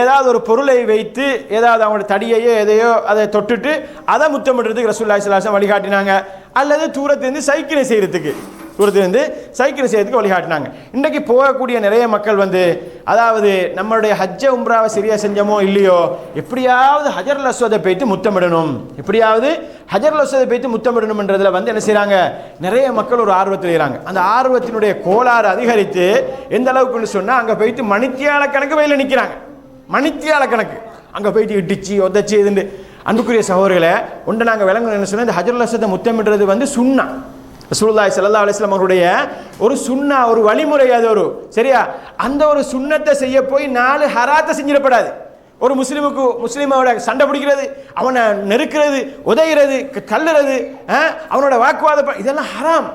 ஏதாவது ஒரு பொருளை வைத்து, ஏதாவது அவங்களோட தடியையோ எதையோ அதை தொட்டுட்டு அதை முத்தமிடுறதுக்கு ரசூலுல்லாஹி ஸல்லல்லாஹு அலைஹி வஸல்லம் வழிகாட்டினாங்க. அல்லது தூரத்திலிருந்து சைக்கிளை செய்கிறதுக்கு வழிகாட்டினாங்க. இன்றைக்கு போகக்கூடிய நிறைய மக்கள் வந்து, அதாவது நம்மளுடைய ஹஜ்ஜ உம்ராவை சரியா செஞ்சோமோ இல்லையோ, எப்படியாவது ஹஜருல் அஸ்வதை போய்த்து முத்தமிடணும், எப்படியாவது ஹஜருல் அஸ்வதை போய்த்து முத்தமிடணும்ன்றதுல வந்து என்ன செய்கிறாங்க, நிறைய மக்கள் ஒரு ஆர்வத்தில் இருக்கிறாங்க. அந்த ஆர்வத்தினுடைய கோளாறு அதிகரித்து எந்த அளவுக்குன்னு சொன்னால், அங்கே போய்த்து மணித்தியால கணக்கு வெயில நிற்கிறாங்க, மணித்தியால கணக்கு அங்கே போய்ட்டு இடிச்சு உதச்சி இதுண்டு. அன்புக்குரிய சகோதரர்களை, ஒன்று நாங்கள் விளங்கணும் என்ன சொன்னால், இந்த ஹஜருல் அஸ்வதை முத்தமிடுறது வந்து சுன்னா, ரசூலுல்லாஹி ஸல்லல்லாஹு அலைஹி வஸல்லம் அவருடைய ஒரு சுன்னா, ஒரு வழிமுறை, அது ஒரு சரியா. அந்த ஒரு சுன்னத்தை செய்ய போய் 4 ஹராத்தை செஞ்சிடப்படாது. ஒரு முஸ்லீமோட சண்டை பிடிக்கிறது, அவனை நெருக்கிறது, உதைகிறது, தள்ளுறது, அவனோட வாக்குவாதம், இதெல்லாம் ஹராம்.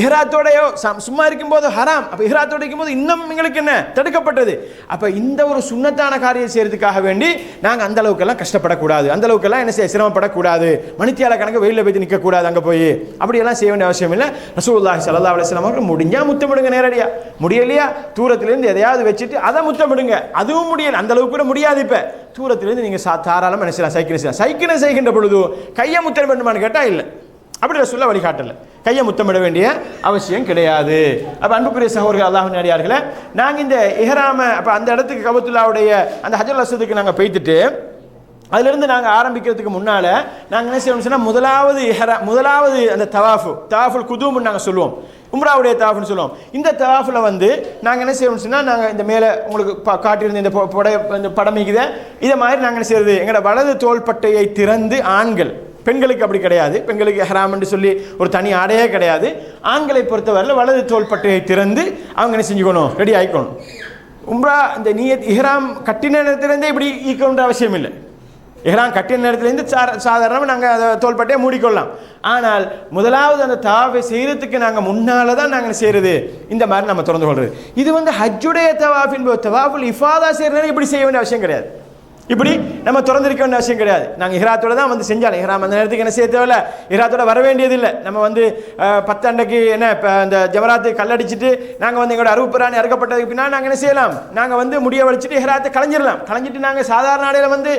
இஹ்ராத்தோடையோ சும்மா இருக்கும்போது ஹராம். அப்போ இஹ்ராத்தோட இருக்கும்போது இன்னும் எங்களுக்கு என்ன தடுக்கப்பட்டது. அப்போ இந்த ஒரு சுன்னத்தான காரியம் செய்யறதுக்காக வேண்டி நாங்கள் அந்த அளவுக்கெல்லாம் கஷ்டப்படக்கூடாது, அந்த அளவுக்கெல்லாம் என்ன செய்ய சிரமப்படக்கூடாது, மணித்தியால கணக்கு வெயிலில் போய் நிற்கக்கூடாது, அங்கே போய் அப்படியெல்லாம் செய்ய வேண்டிய அவசியம் இல்லை. ரசூலுல்லாஹி ஸல்லல்லாஹு அலைஹி வஸல்லம் அவர்கள் முடிஞ்சால் முத்தமிடுங்க நேரடியாக, முடியலையா தூரத்திலேருந்து எதையாவது வச்சுட்டு அதை முத்தமிடுங்க. அதுவும் முடியலை, அந்த அளவுக்கு கூட முடியாது. இப்போ தூரத்திலேருந்து நீங்கள் தாராளமாக என்ன செய்யலாம், சைக்கிளை செய்கின்ற பொழுது கையை முத்தம் வேண்டுமான்னு கேட்டால் இல்லை, அப்படி ரசூலுல்லாஹ் வழிகாட்டல, கையை முத்தமிட வேண்டிய அவசியம் கிடையாது. அப்போ அன்புக்குரிய சகோதரர்கள், அல்லாஹ்வின் அடியார்களே, நாங்கள் இந்த இஹ்ராம அப்போ அந்த இடத்துக்கு காபத்துல்லாவுடைய அந்த ஹஜருல் அஸ்வதுக்கு நாங்கள் போய்த்துட்டு அதிலிருந்து நாங்கள் ஆரம்பிக்கிறதுக்கு முன்னால் நாங்கள் என்ன செய்யணும்னு சொன்னால், முதலாவது அந்த தவாஃபுல் குதூம்னு நாங்கள் சொல்லுவோம், உம்ராவுடைய தவாஃப்னு சொல்லுவோம். இந்த தவாஃபில் வந்து நாங்கள் என்ன செய்யணும்னு சொன்னால், நாங்கள் இந்த மேலே உங்களுக்கு காட்டியிருந்த இந்த படமிக்குதை இதை மாதிரி நாங்கள் என்ன செய்யறது, எங்களோட வலது தோள்பட்டையை திறந்து, ஆண்கள், பெண்களுக்கு அப்படி கிடையாது, பெண்களுக்கு இஹ்ராம்னு சொல்லி ஒரு தனி ஆடையே கிடையாது. ஆண்களை பொறுத்தவரையில் வலது தோள்பட்டையை திறந்து அவங்க என்ன செஞ்சுக்கணும், ரெடி ஆகிக்கணும். உம்ரா இந்த நியத் இஹ்ராம் கட்டின நேரத்திலேருந்தே இப்படி ஈக்கணுன்ற அவசியம் இல்லை. இஹ்ராம் கட்டின நேரத்திலேருந்து சாதாரணமாக நாங்கள் அதை தோள்பட்டையை மூடிக்கொள்ளலாம். ஆனால் முதலாவது அந்த தவாஃபை செய்கிறதுக்கு நாங்கள் முன்னால் தான் நாங்கள் செய்கிறது இந்த மாதிரி நம்ம திறந்து கொள்வது. இது வந்து ஹஜ்ஜுடைய தவாஃப் என்பது தவாஃபுல் இஃபாதா செய்கிறதுனால இப்படி செய்ய வேண்டிய அவசியம் கிடையாது. இப்படி நம்ம திறந்திருக்க வேண்டிய அவசியம் கிடையாது. நாங்கள் இஹ்ராத்தோட தான் வந்து செஞ்சாலும் இஹ்ராம் அந்த நேரத்துக்கு என்ன செய்ய தேவையில்லை, இஹ்ராத்தோட வர வேண்டியதில்லை. நம்ம வந்து 10 அன்றைக்கு என்ன இப்போ இந்த ஜவராத்து கல்லடிச்சிட்டு நாங்கள் வந்து எங்களோட அறுப்புறான் இறக்கப்பட்டதுக்கு பின்னால் நாங்கள் என்ன செய்யலாம், நாங்கள் வந்து முடிய வலிச்சிட்டு இஹ்ராத்தை கலைஞ்சிடலாம். கலைஞ்சிட்டு நாங்கள் சாதாரண நாளையில் வந்து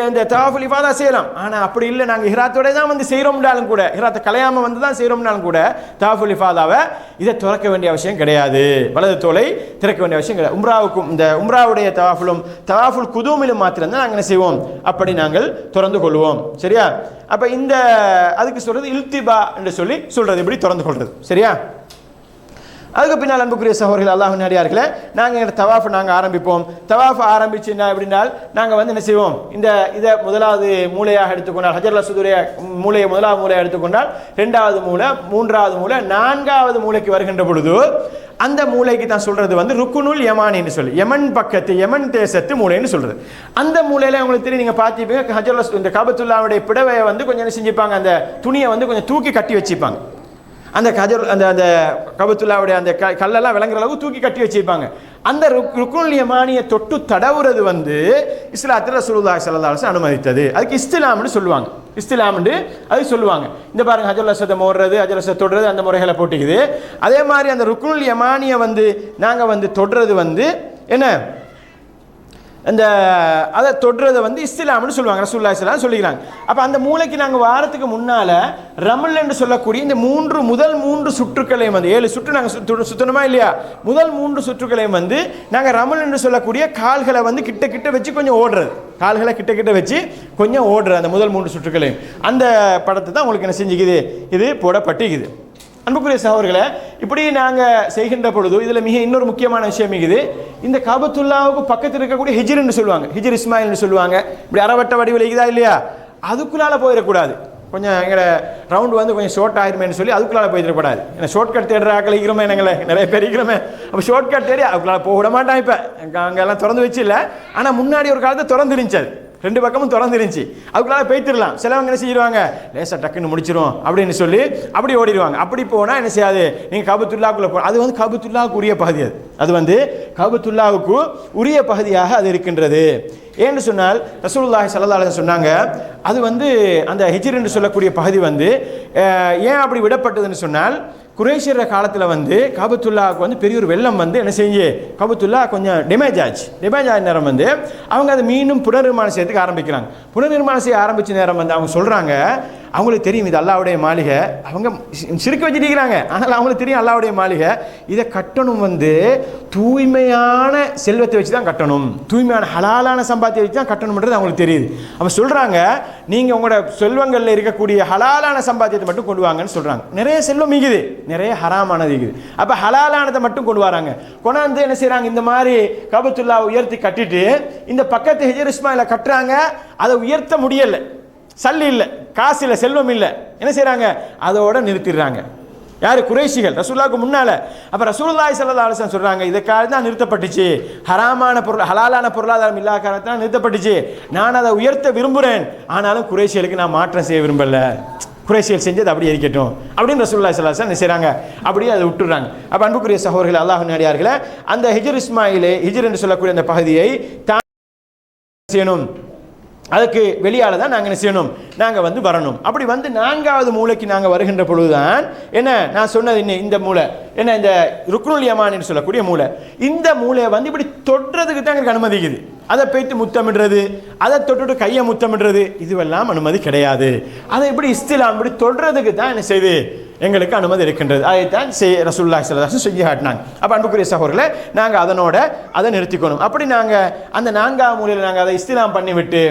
இந்த தவாஃபுல் இஃபாதா செய்யலாம். ஆனால் அப்படி இல்லை, நாங்கள் இஹ்ராத்தோட தான் வந்து செய்கிறோம்னாலும் கூட, இஹ்ராத்தை கலையாமல் வந்து தான் செய்கிறோம்னாலும் கூட தவாஃபுல் இஃபாதாவை இதை திறக்க வேண்டிய அவசியம் கிடையாது. வலது தோலை திறக்க வேண்டிய அவசியம் கிடையாது. உம்ராவுக்கும் இந்த உம்ராவுடைய தவாஃபுலும் தவாஃபுல் குதூமிலும் மாத்திரம் நாங்கள் என்ன செய்வோம், அப்படி நாங்கள் திறந்து கொள்வோம். சரியா? அப்ப இந்த அதுக்கு சொல்றது இல்திபா என்று சொல்றது, இப்படி திறந்து கொள்றது. சரியா? அதுக்கு பின்னால் அன்புக்குரிய சகோதரர்கள் அல்லாஹ்வின் அடியார்களே, நாங்கள் எங்கள் தவாஃபை நாங்கள் ஆரம்பிப்போம். தவாஃபை ஆரம்பிச்சுன்னா எப்படினால் நாங்கள் வந்து என்ன செய்வோம், இதை முதலாவது மூலையாக எடுத்துக்கொண்டால் ஹஜர் அஸ்வதுடைய மூலையை முதலாவது மூலையாக எடுத்துக்கொண்டால் 2வது மூலை, 3வது மூலை, 4வது மூலைக்கு வருகின்ற பொழுது அந்த மூலைக்கு தான் சொல்றது வந்து ருக்குனுல் யமானின்னு சொல்லி, யமன் பக்கத்து யமன் தேசத்து மூலைன்னு சொல்றது. அந்த மூலையில உங்களுக்கு தெரியும், நீங்க பார்த்திருப்பீங்க, ஹஜர் இந்த காபத்துல்லாவுடைய பிடவையை வந்து கொஞ்சம் என்ன செஞ்சுப்பாங்க, அந்த துணியை வந்து கொஞ்சம் தூக்கி கட்டி வச்சுப்பாங்க. அந்த ஹஜர் அந்த அந்த காபத்துல்லாவுடைய அந்த கல்லெல்லாம் விளங்குற அளவு தூக்கி கட்டி வச்சிருப்பாங்க. அந்த ருக்குனுல் யமானியை தொட்டு தடவுறது வந்து இஸ்லாத்தில் ரசூலுல்லாஹி ஸல்லல்லாஹு அலைஹி வஸல்லம் அனுமதித்தது. அதுக்கு இஸ்திலாம்னு சொல்லுவாங்க. இஸ்திலாம்னு அது சொல்லுவாங்க. இந்த பாருங்க, ஹஜர் அஸ்வதை மோடுறது, ஹஜர் அஸ்வதை தொடுறது, அந்த முறைகளை போட்டுக்குது. அதே மாதிரி அந்த ருக்குனுல் யமானியை வந்து நாங்கள் வந்து தொடுறது வந்து என்ன, அந்த அதை தொடுறதை வந்து இஸ்திலாம்னு சொல்லுவாங்க. ரசூலுல்லாஹி ஸல்லல்லாஹு அலைஹி வஸல்லம் சொல்லிக்கிறாங்க. அப்போ அந்த மூளைக்கு நாங்கள் வாரத்துக்கு முன்னால் ரமல் என்று சொல்லக்கூடிய இந்த முதல் 3 சுற்றுக்களையும் வந்து 7 சுற்று நாங்கள் சுற்றணுமா இல்லையா, முதல் 3 சுற்றுக்களையும் வந்து நாங்கள் ரமல் என்று சொல்லக்கூடிய கால்களை வந்து கிட்ட கிட்ட வச்சு கொஞ்சம் ஓடுறது, கால்களை கிட்ட கிட்ட வச்சு கொஞ்சம் ஓடுறது, அந்த முதல் 3 சுற்றுக்களையும். அந்த படத்தை தான் உங்களுக்கு என்ன செஞ்சுக்குது, இது போடப்பட்டிக்குது. அன்புக்குரிய சகோதரர்களே, இப்படி நாங்கள் செய்கின்ற பொழுது இதில் மிக இன்னொரு முக்கியமான விஷயம் இருக்குது. இந்த காபத்துல்லாவுக்கு பக்கத்தில் இருக்கக்கூடிய ஹிஜ்ர்னு சொல்லுவாங்க, ஹிஜ்ர் இஸ்மாயில்னு சொல்லுவாங்க. இப்படி அறவட்ட வடிவில் இருக்குதா இல்லையா, அதுக்குள்ளால போயிடக்கூடாது. கொஞ்சம் எங்களை ரவுண்டு வந்து கொஞ்சம் ஷார்ட் ஆயிருமேன்னு சொல்லி அதுக்குள்ளால போயிடக்கூடாது. ஏன்னா ஷார்ட் கட் தேடுற ஆக்கள் இருக்கிறோமே, எங்களை நிறைய பேர் இருக்கிறோமே. அப்போ ஷார்ட் கட் தேடி அதுக்குள்ளால போக விட மாட்டான். இப்போ அங்கெல்லாம் திறந்து வச்சு இல்லை, ஆனால் முன்னாடி ஒரு காலத்தை திறந்து இருந்துச்சு, அது 2 பக்கமும் திறந்து இருந்துச்சு, அதுக்குள்ளால போய்த்திடலாம். சிலவங்க என்ன செய்வாங்க, லேசாக டக்குன்னு முடிச்சிரும் அப்படின்னு சொல்லி அப்படி ஓடிடுவாங்க. அப்படி போனால் என்ன செய்யாது, நீங்கள் காபத்துல்லாவுக்குள்ளே போ, அது வந்து காபத்துல்லாவுக்கு உரிய பகுதி, அது வந்து காபத்துல்லாவுக்கு உரிய பகுதியாக அது இருக்கின்றது. ஏன்னு சொன்னால் ரசூலுல்லாஹி ஸல்லல்லாஹு அலைஹி வஸல்லம் சொன்னாங்க, அது வந்து அந்த ஹிஜ்ர் என்று சொல்லக்கூடிய பகுதி வந்து ஏன் அப்படி விடப்பட்டதுன்னு சொன்னால், குறைஷியர் காலத்தில் வந்து காபத்துல்லாவுக்கு வந்து பெரிய ஒரு வெள்ளம் வந்து என்ன செஞ்சு காபத்துல்லா கொஞ்சம் டேமேஜ் ஆச்சு. டேமேஜ் ஆன நேரம் வந்து அவங்க அதை மீண்டும் புனர்நிர்மாணம் செய்யறதுக்கு ஆரம்பிக்கிறாங்க. புனர்நிர்மாணம் செய்ய ஆரம்பித்த நேரம் வந்து அவங்க சொல்கிறாங்க, அவங்களுக்கு தெரியும் இது அல்லாஹ்வுடைய மாளிகை, அவங்க சிறுக்க வச்சுட்டிருக்கிறாங்க, ஆனால் அவங்களுக்கு தெரியும் அல்லாஹ்வுடைய மாளிகை, இதை கட்டணும் வந்து தூய்மையான செல்வத்தை வச்சு தான் கட்டணும், தூய்மையான ஹலாலான சம்பாத்தியை வச்சு தான் கட்டணும்ன்றது அவங்களுக்கு தெரியுது. அவங்க சொல்கிறாங்க, நீங்கள் உங்களோட செல்வங்களில் இருக்கக்கூடிய ஹலாலான சம்பாத்தியத்தை மட்டும் கொண்டு வாங்கன்னு சொல்கிறாங்க. நிறைய செல்வம் இருக்குது, நிறைய ஹராமானது இருக்குது. அப்போ ஹலாலானதை மட்டும் கொண்டு வராங்க. கொண்டாந்து என்ன செய்கிறாங்க, இந்த மாதிரி காபத்துல்லாவை உயர்த்தி கட்டிட்டு இந்த பக்கத்து ஹிஜ்ர் இஸ்மாயிலை கட்டுறாங்க. அதை உயர்த்த முடியலை, சல்லி இல்லை, காசு இல்லை, செல்வம் இல்லை. என்ன செய்கிறாங்க, அதோட நிறுத்திடுறாங்க. யார், குறைஷிகள் ரசூலுல்லாஹ்வுக்கு முன்னால. அப்போ ரசூலுல்லாஹி ஸல்லல்லாஹு அலைஹி வஸல்லம் சொல்கிறாங்க, இதுக்காக தான் நிறுத்தப்பட்டுச்சு, ஹராமான பொருள் ஹலாலான பொருளாதாரம் இல்லாத காரணத்தான் நிறுத்தப்பட்டுச்சு. நான் அதை உயர்த்த விரும்புகிறேன், ஆனாலும் குறைஷிகளுக்கு நான் மாற்றம் செய்ய விரும்பலை, குறைஷிகள் செஞ்சது அப்படி இருக்கட்டும் அப்படின்னு ரசூலுல்லாஹி ஸல்லல்லாஹு அலைஹி வஸல்லம் செய்கிறாங்க, அப்படியே அதை விட்டுறாங்க. அப்போ அன்புக்குரிய சகோதரர்கள் அல்லாஹ்வின் அடியார்களே, அந்த ஹிஜ்ர் இஸ்மாயிலே ஹிஜ்ர் என்று சொல்லக்கூடிய அந்த பகுதியை தான் செய்யணும், அதுக்கு வெளியால் தான் நாங்கள் என்ன செய்யணும், நாங்கள் வந்து வரணும். அப்படி வந்து 4வது மூலைக்கு நாங்கள் வருகின்ற பொழுதுதான் என்ன நான் சொன்னது, இந்த மூலை என்ன, இந்த ருக்னுல் யமானின்னு சொல்லக்கூடிய மூலை, இந்த மூலையை வந்து இப்படி தொடுறதுக்கு தான் எங்களுக்கு அனுமதிக்குது. அதை போய்த்து முத்தமிடுறது, அதை தொட்டுட்டு கையை முத்தமிடுறது, இதுவெல்லாம் அனுமதி கிடையாது. அதை இப்படி இஸ்திலாம் இப்படி தொடுறதுக்கு தான் என்ன செய்து எங்களுக்கு அனுமதி இருக்கின்றது. அதைத்தான் ரசூலுல்லாஹி ஸல்லல்லாஹு அலைஹி வஸல்லம் செஞ்சு காட்டினாங்க. அப்போ அன்புக்குரிய சகோதரர்களே, நாங்கள் அதை நிறுத்திக்கணும். அப்படி நாங்கள் அந்த 4வது மூலையில் நாங்கள் அதை இஸ்திலாம் பண்ணிவிட்டு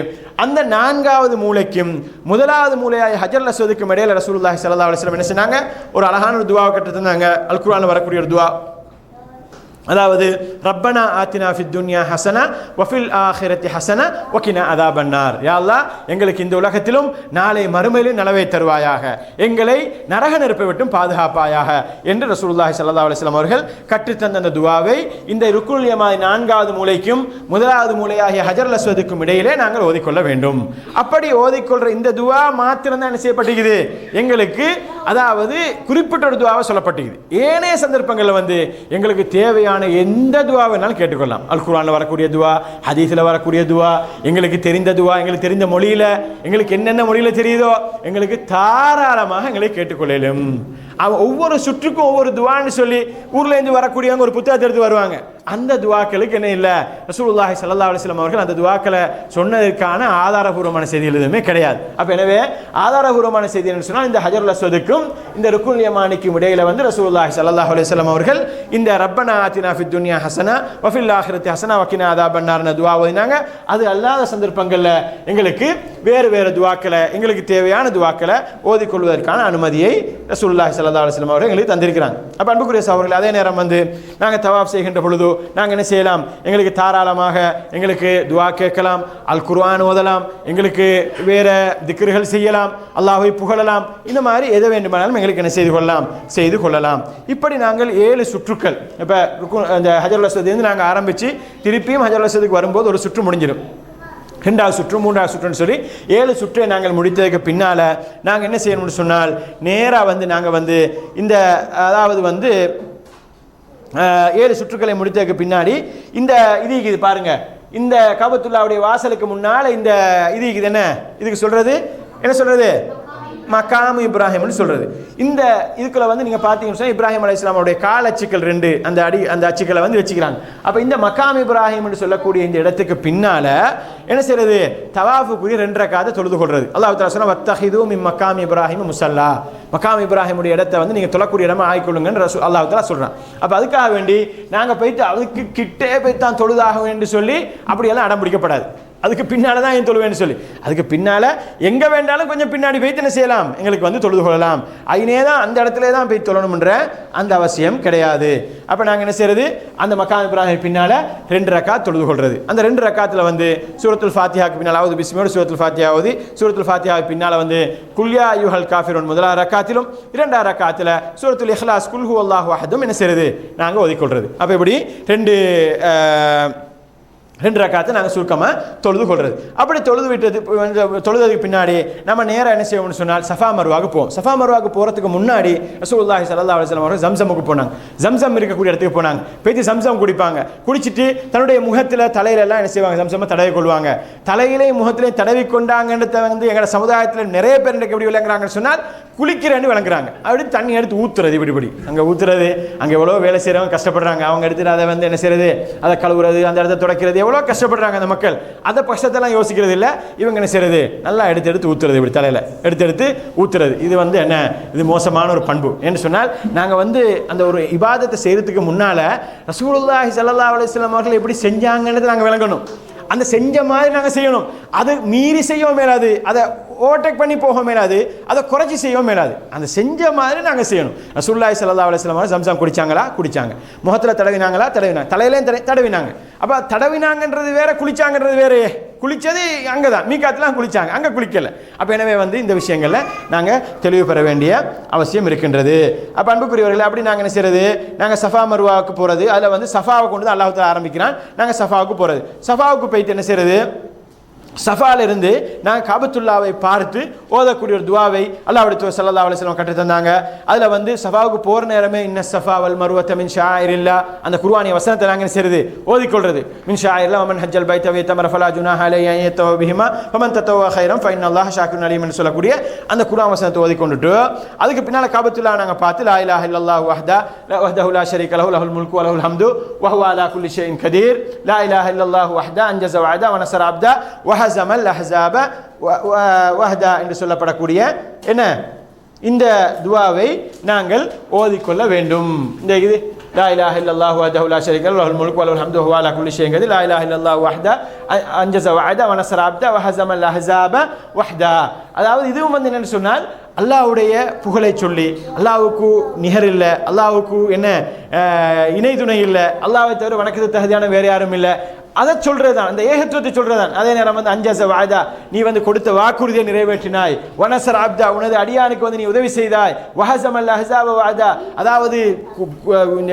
அந்த 4வது மூலைக்கும் 1வது மூலையாய் ஹஜர் அஸ்வதுக்கும் இடையில ரசூலுல்லாஹி ஸல்லல்லாஹு அலைஹி வஸல்லம் என்ன சொன்னாங்க, ஒரு அழகான ஒரு துவாவை கற்று தந்தாங்க. அல் குர்ஆன்ல வரக்கூடிய ஒரு துவா, அதாவது ரப்பனா ஆத்தினா ஃபித் துன்யா ஹஸனா வஃபில் ஆஹிரத்தி ஹஸனா வகினா அதாபன்னார். யா அல்லாஹ், எங்களுக்கு இந்த உலகத்திலும் நாளை மறுமையிலும் நலவை தருவாயாக, எங்களை நரக நெருப்பை விட்டும் பாதுகாப்பாயாக என்று ரசூலுல்லாஹி ஸல்லல்லாஹு அலைஹி வஸல்லம் அவர்கள் கற்றுத்தந்த அந்த துஆவை இந்த ருக்குனுல் யமானி 4வது மூலைக்கும் 1வது மூலையாகிய ஹஜருல் அஸ்வதுக்கும் இடையிலே நாங்கள் ஓதிக்கொள்ள வேண்டும். அப்படி ஓதிக்கொள்ற இந்த துஆ மாத்திரம் தான் என்ன செய்யப்பட்டிருக்குது, எங்களுக்கு அதாவது குறிப்பிட்ட ஒரு துஆவை சொல்லப்பட்டிருக்குது. ஏனைய சந்தர்ப்பங்களில் வந்து எங்களுக்கு தேவையான எந்த துவா வேணாலும் கேட்டுக்கொள்ளலாம். அல் குர்ஆன்ல வரக்கூடிய துவா, ஹதீஸ்ல வரக்கூடிய துவா, எங்களுக்கு தெரிந்த துவா, எங்களுக்கு தெரிந்த மொழியில, எங்களுக்கு என்னென்ன மொழியில தெரியுதோ எங்களுக்கு தாராளமாக எங்களை கேட்டுக்கொள்ளலும். ஒவ்வொரு சுற்றுக்கும் ஒவ்வொரு துவான்னு சொல்லி ஊர்ல இருந்து வரக்கூடியவங்க ஒரு புத்தகத்தை எடுத்து வருவாங்க. அந்த துவாக்களுக்கு என்ன இல்லை, ரசூலுல்லாஹி ஸல்லல்லாஹு அலைஹி வஸல்லம் அவர்கள் அந்த துவாக்களை சொன்னதற்கான ஆதாரபூர்வமான செய்திகள் எதுவுமே கிடையாது. அப்ப எனவே ஆதாரபூர்வமான செய்தி என்ன சொன்னால், இந்த ஹஜருல் அஸ்வதுக்கும் இந்த ருக்குனுல் யமானிக்கும் இடையில வந்து ரசூலுல்லாஹி ஸல்லல்லாஹு அலைஹி வஸல்லம் அவர்கள் இந்த ரப்பனா ஆத்தினா ஃபித் துன்யா ஹஸனா வஃபில் ஆஹிரத்தி ஹஸனா வகினா அதாபன்னார்ன துஆ ஓதினாங்க. அது அல்லாத சந்தர்ப்பங்கள்ல எங்களுக்கு வேறு வேறு துவாக்களை, எங்களுக்கு தேவையான துவாக்களை ஓதிக்கொள்வதற்கான அனுமதியை ரசூலுல்லாஹி ஸல்லல்லாஹு அலைஹி வஸல்லம் அவர்கள் எங்களுக்கு தந்திருக்கிறாங்க. அப்ப அன்புக்குரிய சகோதரர்களே, அதே நேரம் வந்து நாங்கள் தவாஃப் செய்கின்ற பொழுது நாங்கள் என்ன செய்யலாம், எங்களுக்கு தாராளமாக எங்களுக்கு துஆ கேட்கலாம், அல் குர்ஆன் ஓதலாம், எங்களுக்கு வேற திக்ருகள் செய்யலாம், அல்லாஹ்வை புகழலாம், இந்த மாதிரி எதை வேண்டுமானாலும் எங்களுக்கு என்ன செய்து கொள்ளலாம். இப்படி நாங்கள் 7 சுற்றுக்கள், இப்போ இந்த ஹஜருல் அஸ்வத்லேருந்து நாங்கள் ஆரம்பித்து திருப்பியும் ஹஜருல் அஸ்வதுக்கு வரும்போது ஒரு சுற்று முடிஞ்சிடும். 2வது சுற்று 3வது சுற்றுன்னு சொல்லி 7 சுற்றை நாங்கள் முடித்ததுக்கு பின்னால் நாங்கள் என்ன செய்யணும்னு சொன்னால், நேராக வந்து நாங்கள் வந்து இந்த அதாவது வந்து 7 சுற்றுக்களை முடித்ததுக்கு பின்னாடி இந்த இது பாருங்க, இந்த கஅபத்துல்லாஹ்வுடைய வாசலுக்கு முன்னால் இந்த இது என்ன, இதுக்கு சொல்றது என்ன சொல்றது, மகாம் இப்ராஹிம்னு சொல்றது. இந்த இதுக்குள்ள வந்து நீங்க பாத்தீங்கன்னா இப்ராஹிம் அலைஹிஸ்ஸலாமுடைய கால் அச்சுக்கள் 2 அந்த அச்சுக்களை வந்து வச்சுக்கிறாங்க. அப்ப இந்த மகாம் இப்ராஹிம்னு சொல்லக்கூடிய இந்த இடத்துக்கு பின்னால என்ன செய்யறது, தவாஃபுக்குரிய 2 ரக்காத்தை தொழுது கொள்றது. அல்லாஹ் தஆலா சொன்னா வத்தஹிது மின் மகாம் இப்ராஹிம் முஸல்லா, மகாம் இப்ராஹிமுடைய இடத்தை வந்து நீங்க தொழக்கூடிய இடமா ஆக்கிக்கொள்ளுங்கன்னு அல்லாஹ் தஆலா சொல்றான். அப்ப அதுக்காக வேண்டி நாங்க போயிட்டு அதுக்கு கிட்டே போய் தான் தொழுதாக வேண்டும் சொல்லி அப்படியெல்லாம் அடம் பிடிக்கப்படாது. அதுக்கு பின்னால தான் ஏன் தொழுவேன்னு சொல்லி, அதுக்கு பின்னால எங்க வேண்டாலும் கொஞ்சம் பின்னாடி போய் என்ன செய்யலாம், எங்களுக்கு வந்து தொழுது கொள்ளலாம். ஐனே தான் அந்த இடத்துல தான் போய் தொழணும்ன்ற அந்த அவசியம் கிடையாது. அப்ப நாங்க என்ன செய்யறது, அந்த மகாம் இப்ராஹிம் பின்னால 2 ரக்காத் தொழுது கொள்றது. அந்த 2 ரக்காத்துல வந்து சூரத்துல் ஃபாத்திஹாக்கு பின்னால அவுது பிஸ்மியோட சூரத்துல் ஃபாத்திஹா ஓதி, சூரத்துல் ஃபாத்திஹாக்கு பின்னால வந்து குல் யா அய்யுஹல் காஃபிரூன் 1வது ரக்காத்திலும் 2வது ரக்காத்துல சூரத்துல் இஹ்லாஸ் குல் ஹுவல்லாஹு அஹதும் என்ன செய்யறது, நாங்க ஓதிக்கொள்றது. அப்ப இப்படி 2 ரக்காத்தை நாங்கள் சுருக்கமாக தொழுது கொள்வது. அப்படி தொழுதுக்கு பின்னாடி நம்ம நேராக என்ன செய்வோம்னு சொன்னால் சஃபா மர்வாவுக்கு போவோம். சஃபா மர்வாவுக்கு போகிறதுக்கு முன்னாடி ரசூலுல்லாஹி ஸல்லல்லாஹு அலைஹி வஸல்லம் அவர்கள் ஜம்சமுக்கு போனாங்க. ஜம்சம் இருக்கக்கூடிய இடத்துக்கு போனாங்க. போய்த்து ஜம்சம் குடிப்பாங்க. குடிச்சிட்டு தன்னுடைய முகத்தில் தலையிலெல்லாம் என்ன செய்வாங்க, ஜம்சமை தடவி கொள்வாங்க. தலையிலையும் முகத்திலையும் தடவி கொண்டாங்கன்றத வந்து எங்களோட சமுதாயத்தில் நிறைய பேர் இன்றைக்கு எப்படி விளங்குறாங்கன்னு சொன்னால் குளிக்கிறேன்னு விளங்குறாங்க. அப்படி தண்ணி எடுத்து ஊற்றுறது, இப்படி அங்கே ஊற்றுறது, அங்கே எவ்வளோ வேலை செய்கிறவங்க கஷ்டப்படுறாங்க. அவங்க எடுத்துட்டு அதை வந்து என்ன செய்யறது, அதை கழுவுறது, அந்த இடத்த துடைக்கிறது, எவ்வளோ கஷ்டப்படுறாங்க அந்த மக்கள். அந்த பட்சத்தெல்லாம் யோசிக்கிறது இல்லை. இவங்க என்ன செய்யறது, நல்லா எடுத்து ஊத்துறது, இப்படி தலையில எடுத்து ஊத்துறது. இது வந்து என்ன, இது மோசமான ஒரு பண்பு என்று சொன்னால், நாங்கள் வந்து அந்த ஒரு இபாதத்தை செய்யறதுக்கு முன்னால ரசூலுல்லாஹி ஸல்லல்லாஹு அலைஹி வஸல்லம் அவர்கள் எப்படி செஞ்சாங்கன்னு நாங்கள் விளங்கணும். அந்த செஞ்ச மாதிரி நாங்கள் செய்யணும். அது மீறி செய்யவும் மேலாது, அதை ஓவர்டேக் பண்ணி போக மேலாது, அதை குறைச்சி செய்யவும் மேலாது. அந்த செஞ்ச மாதிரி நாங்கள் செய்யணும். ரசூலுல்லாஹி ஸல்லல்லாஹு அலைஹி வஸல்லம் ஜம்சம் குடிச்சாங்க. முகத்தில் தடவினாங்க, தலையிலையும் தடவினாங்க. அப்போ தடவினாங்கன்றது வேற, குளிச்சாங்கன்றது வேற. குளிச்சது அங்கே தான், மீகாத்துலாம் குளிச்சாங்க, அங்கே குளிக்கலை. அப்போ எனவே வந்து இந்த விஷயங்களில் நாங்கள் தெளிவு பெற வேண்டிய அவசியம் இருக்கின்றது. அப்போ அன்புக்குரியவர்களே, அப்படி நாங்கள் என்ன செய்யறது, நாங்கள் சஃபா மர்வாவுக்கு போகிறது. அதில் வந்து சஃபாவை கொண்டு தான் அல்லாஹ் தஆலா ஆரம்பிக்கிறான். நாங்கள் சஃபாவுக்கு போகிறது. சஃபாவுக்கு போயிட்டு என்ன செய்யறது, சஃபாலிருந்து நாங்கள் காபத்துல்லாவை பார்த்து ஓதக்கூடிய ஒரு துவாவை அல்லாஹ்வுடைய தூதர் ஸல்லல்லாஹு அலைஹி வஸல்லம் கற்றுத் தந்தாங்க. அதில் வந்து சஃபாவுக்கு போகிற நேரமே இன்ன சஃபா வல் மர்வத மின் ஷாயிரில்லா, அந்த குர்ஆனிய வசனத்தை நாங்கள் செய்கிறது ஓதிக்கொள்றது. மின் ஷாயிரில்லா வமன் ஹஜ்ஜல் பைத வயதமர ஃபலா ஜுனாஹ அலைஹி அன் யத்தவ பிஹிமா ஃபமன் தத்தவ கைரம் ஃபஇன்னல்லாஹ ஷாக்கிருன் அலீம் என்று சொல்லக்கூடிய அந்த குர்ஆன் வசனத்தை ஓதிக்கொண்டுட்டு அதுக்கு பின்னால் காபத்துல்லா நாங்கள் பார்த்து லா இலாஹ இல்லல்லாஹு வஹ்தஹு லா ஷரீக லஹு லஹுல் முல்கு வ லஹுல் ஹம்து வ ஹுவ அலா குல்லி ஷைஇன் கதீர் லா இலாஹ இல்லல்லாஹு வஹ்தஹு அன்ஜஸ வஅதா வ நஸர அப்தா வ ஹஸமல் அஹ்ஸாப வஹ்தா என்று சொல்லப்படக்கூடிய என்ன இந்த துஆவை நாங்கள் ஓதிக்கொள்ள வேண்டும். இந்த இது லா இலாஹ இல்லல்லாஹு வஹ்தஹு லா ஷரீக லஹு லஹுல் முல்கு வ லஹுல் ஹம்து வ ஹுவ அலா குல்லி ஷைஇன் கதீர் லா இலாஹ இல்லல்லாஹு வஹ்தஹு அன்ஜஸ வஅதா வ நஸர அப்தா வ ஹஸமல் அஹ்ஸாப வஹ்தா. அதாவது இதுவும் வந்து என்னன்னு சொன்னால் அல்லாஹ்வுடைய புகழை சொல்லி அல்லாஹ்வுக்கு நிகர் இல்லை, அல்லாஹ்வுக்கு என்ன இணை துணை இல்லை, அல்லாஹ்வை தவிர வணக்கத்துக்கு தகுதியான வேறு யாரும் இல்லை, அதை சொல்றதுதான், அந்த ஏகத்துவத்தை சொல்றதுதான். அதே நேரம் வந்து அஞ்சஸ வாதா, நீ வந்து கொடுத்த வாக்குறுதியை நிறைவேற்றினாய், வனசர் அப்தா, உனது அடியானுக்கு வந்து நீ உதவி செய்தாய், வஹஸமல் அஹ்ஸாப வாதா, அதாவது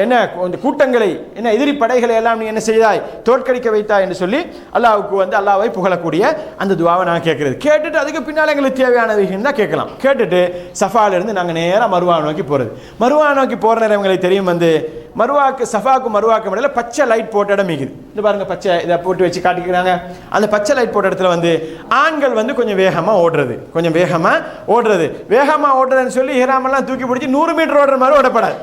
என்ன கூட்டங்களை என்ன எதிரி படைகளை எல்லாம் நீ என்ன செய்தாய், தோற்கடிக்க வைத்தாய் என்று சொல்லி அல்லாஹ்வுக்கு வந்து அல்லாஹ்வை புகழக்கூடிய அந்த துஆவை நான் கேட்கறது. கேட்டுட்டு அதுக்கு பின்னால் எங்களுக்கு தேவையானவைகள் தான் கேட்கலாம். கேட்டுட்டு சஃபாலிருந்து நாங்கள் நேராக மருவா நோக்கி போகிறது. மருவா நோக்கி போகிற நேரம் எங்களுக்கு தெரியும் வந்து மருவாக்கு சஃபாக்கும் மருவாக்கும் இடையில பச்சை லைட் போட்ட இடம் இருக்குது. இந்த பாருங்க பச்சை இதை போட்டு வச்சு காட்டிக்கிறாங்க. அந்த பச்சை லைட் போட்ட இடத்துல வந்து ஆண்கள் வந்து கொஞ்சம் வேகமாக ஓடுறது, வேகமாக ஓடுறதுன்னு சொல்லி ஹிராமெல்லாம் தூக்கி பிடிச்சி 100 மீட்டர் ஓடுற மாதிரி ஓடப்படாது.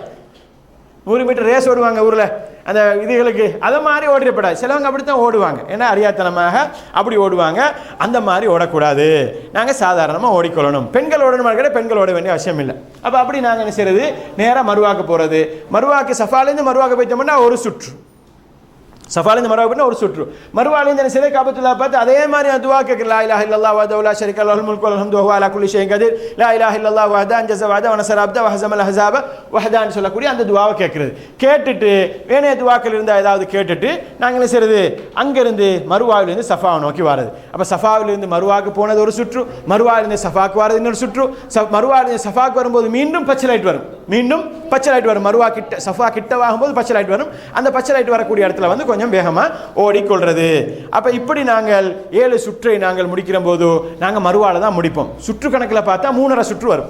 100 மீட்டர் ரேஸ் ஓடுவாங்க ஊரில் அந்த இதுகளுக்கு, அதை மாதிரி ஓடிடப்படாது. சிலவங்க அப்படித்தான் ஓடுவாங்க, ஏன்னா அறியாத்தனமாக அப்படி ஓடுவாங்க. அந்த மாதிரி ஓடக்கூடாது, நாங்கள் சாதாரணமாக ஓடிக்கொள்ளணும். பெண்கள் ஓடணுமா கிடையாது, பெண்கள் ஓட வேண்டிய அவசியம் இல்லை. அப்போ அப்படி நாங்கள் என்ன செய்யறது, நேராக மருவாக்கு போகிறது. மருவாக்கு சஃபாலேருந்து மருவாக்கு போயிட்டோம்னா ஒரு சுற்று, சஃபாலேருந்து மருவாக்கு போனால் ஒரு சுற்று. மருவாலேருந்து என்ன செய்ய காபத்துல்லா பார்த்து அதே மாதிரி துஆ கேட்குற, லா இலாஹ இல்லல்லாஹ் வஹ்தஹு லா ஷரீக லஹுல் முல்கு வல் ஹம்து வஹுவ அலா குல்லி ஷைஇன் கதீர், லா இலாஹ இல்லல்லாஹ் வஹ்தஹு அன்ஜஸ வஅதஹு வனஸர அப்தஹு வஹஸமல் அஹ்ஸாப வஹ்தஹு சொல்லக்கூடிய அந்த துஆவை கேட்குறது. கேட்டுட்டு வேணே துஆக்கள் இருந்தால் ஏதாவது கேட்டுட்டு நாங்கள் என்ன செய்யறது, அங்கேருந்து மருவாவிலிருந்து சஃபாவை நோக்கி வர்றது. அப்போ சஃபாவிலிருந்து மருவாக்கு போனது ஒரு சுற்று, மருவாவிலிருந்து சஃபாக்கு வர்றது இன்னொரு சுற்று. மருவாவிலிருந்து சஃபாக்கு வரும்போது மீண்டும் பச்சை லைட் வரும், மருவா கிட்ட சஃபா கிட்ட ஆகும்போது பச்சை லைட் வரும். அந்த பச்சை லைட் வரக்கூடிய இடத்துல வந்து கொஞ்சம் வேகமாக ஓடிக்கொள்றது. அப்போ இப்படி நாங்கள் 7 சுற்றை நாங்கள் முடிக்கிற போது நாங்கள் மருவால தான் முடிப்போம். சுற்று கணக்கில் பார்த்தா 3.5 சுற்று வரும்,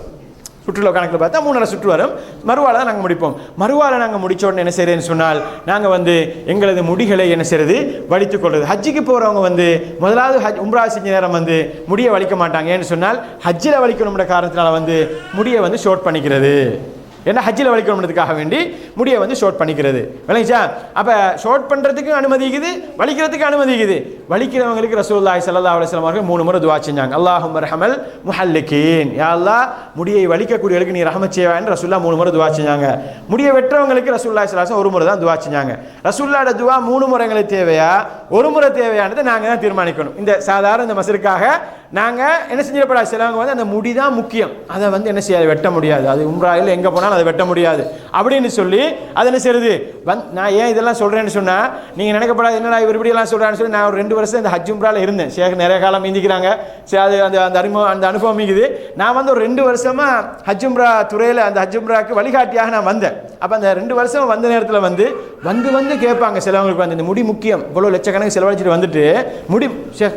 சுற்றுலா கணக்கில் பார்த்தா 3.5 சுற்று வரும். மருவால தான் நாங்கள் முடிப்போம். மருவால நாங்கள் முடிச்ச உடனே என்ன செய்யறேன்னு சொன்னால் நாங்கள் வந்து எங்களது முடிகளை என்ன செய்யறது, வலித்துக் கொள்வது. ஹஜ்ஜுக்கு போகிறவங்க வந்து முதலாவது உம்ரா செஞ்ச நேரம் வந்து முடியை வலிக்க மாட்டாங்க. ஏன்னு சொன்னால் ஹஜ்ஜில் வலிக்கணும்ன்ற காரணத்தினால வந்து முடியை வந்து ஷார்ட் பண்ணிக்கிறது. ஏன்னா ஹஜ்ஜில் வலிக்கணும்ன்றதுக்காக வேண்டி முடியை வந்து ஷார்ட் பண்ணிக்கிறது. விளங்கிச்சா? அப்போ ஷார்ட் பண்ணுறதுக்கு அனுமதி இருக்குது, வலிக்கிறதுக்கு அனுமதி இருக்குது. வலிக்கிறவங்களுக்கு ரசூலுல்லாஹி ஸல்லல்லாஹு அலைஹி வஸல்லம் அவர்கள் 3 முறை துஆ செஞ்சாங்க. அல்லாஹும்ம ரஹமல் முஹல்லிகீன், யா அல்லாஹ் முடியை வலிக்கக்கூடியவர்களுக்கு நீ ரஹமத் செய்வான்னு ரசூலுல்லாஹ் 3 முறை துஆ செஞ்சாங்க. முடியை வெற்றவங்களுக்கு ரசூலுல்லாஹி ஸல்லல்லாஹு அலைஹி வஸல்லம் 1 முறை தான் துஆ செஞ்சாங்க. ரசூலுல்லாஹ்வோட துஆ 3 முறை எங்களுக்கு தேவையா 1 முறை தேவையானதை நாங்கள் தான் தீர்மானிக்கணும். இந்த சாதாரண இந்த மசருக்காக நாங்கள் என்ன செஞ்சிடப்படாது. சிலவங்க வந்து அந்த முடி தான் முக்கியம், அதை வந்து என்ன செய்யாது, வெட்ட முடியாது, அது உம்ராயில் எங்கே போனாலும் அதை வெட்ட முடியாது அப்படின்னு சொல்லி அதை என்ன செய்யுது. நான் ஏன் இதெல்லாம் சொல்கிறேன்னு சொன்னால் நீங்கள் நினைக்கப்படாது, என்னடா இவர் இப்படியெல்லாம் சொல்கிறான்னு சொல்லி. நான் ஒரு 2 வருஷம் இந்த ஹஜ் உம்ராவில் இருந்தேன். ஷேக் நிறைய காலம் மீந்திக்கிறாங்க, சரி அது அந்த அந்த அனுபவம் மீக்குது. நான் வந்து ஒரு 2 வருஷமாக ஹஜ் உம்ரா துறையில் அந்த ஹஜ் உம்ராக்கு வழிகாட்டியாக நான் வந்தேன். அப்போ அந்த 2 வருஷம் வந்த நேரத்தில் வந்து வந்து கேட்பாங்க சிலவங்களுக்கு வந்து இந்த முடி முக்கியம், இவ்வளோ லட்சக்கணக்கு செலவழிச்சிட்டு வந்துட்டு முடி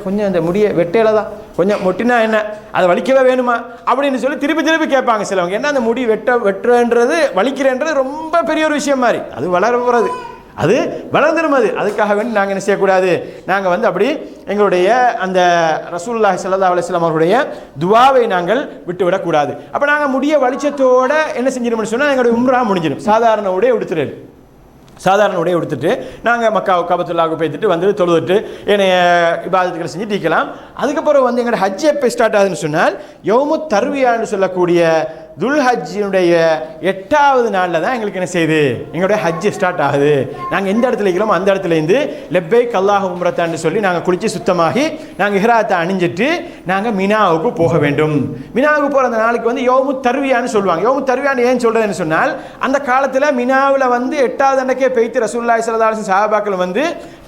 கொஞ்சம் அந்த முடியை வெட்டையில தான் கொஞ்சம் மொட்டினா என்ன, அதை வலிக்கவே வேணுமா அப்படின்னு சொல்லி திருப்பி கேட்பாங்க சிலவங்க. ஏன்னா அந்த முடி வெட்டுறது வலிக்கிறன்றது ரொம்ப பெரிய ஒரு விஷயம் மாதிரி, அது வளர போகிறது, அது வளர்ந்துடும். அதுக்காக வேண்டி நாங்கள் என்ன செய்யக்கூடாது, நாங்கள் வந்து அப்படி எங்களுடைய அந்த ரசூலுல்லாஹி ஸல்லல்லாஹு அலைஹி வஸல்லம் அவருடைய துஆவை நாங்கள் விட்டுவிடக்கூடாது. அப்போ நாங்கள் முடிய வலிச்சத்தோட என்ன செஞ்சிடும்னு சொன்னால் எங்களுடைய உம்ரா முடிஞ்சிடும். சாதாரண உடைய எடுத்துட்டு நாங்கள் மக்கா காபத்துல்லாவுக்கு போய்த்துட்டு வந்து தொழுதுட்டு என்னைய இபாதத்துக்களை செஞ்சு தீக்கலாம். அதுக்கப்புறம் வந்து எங்களோட ஹஜ் எப்போ ஸ்டார்ட் ஆகுதுன்னு சொன்னால் யௌமு தர்வியான்னு சொல்லக்கூடிய துல் ஹஜ்ஜினுடைய 8வது நாளில் தான் எங்களுக்கு என்ன செய்யுது, எங்களுடைய ஹஜ் ஸ்டார்ட் ஆகுது. நாங்கள் எந்த இடத்துல இருக்கிறோமோ அந்த இடத்துலேருந்து லெப்பைக் அல்லாஹு உம்ரத்தான்னு சொல்லி நாங்கள் குளித்து சுத்தமாகி நாங்கள் இஹ்ராத்தை அணிஞ்சிட்டு நாங்கள் மினாவுக்கு போக வேண்டும். மினாவுக்கு போகிற அந்த நாளுக்கு வந்து யௌமு தர்வியான்னு சொல்லுவாங்க. யௌமு தர்வியான்னு ஏன் சொல்கிறதுன்னு சொன்னால் அந்த காலத்தில் மினாவில் வந்து 8வது அன்னைக்கே பெய்த்து ரசூலுல்லாஹி ஸல்லல்லாஹு அலைஹி வஸல்லம் சஹாபாக்கள் வந்து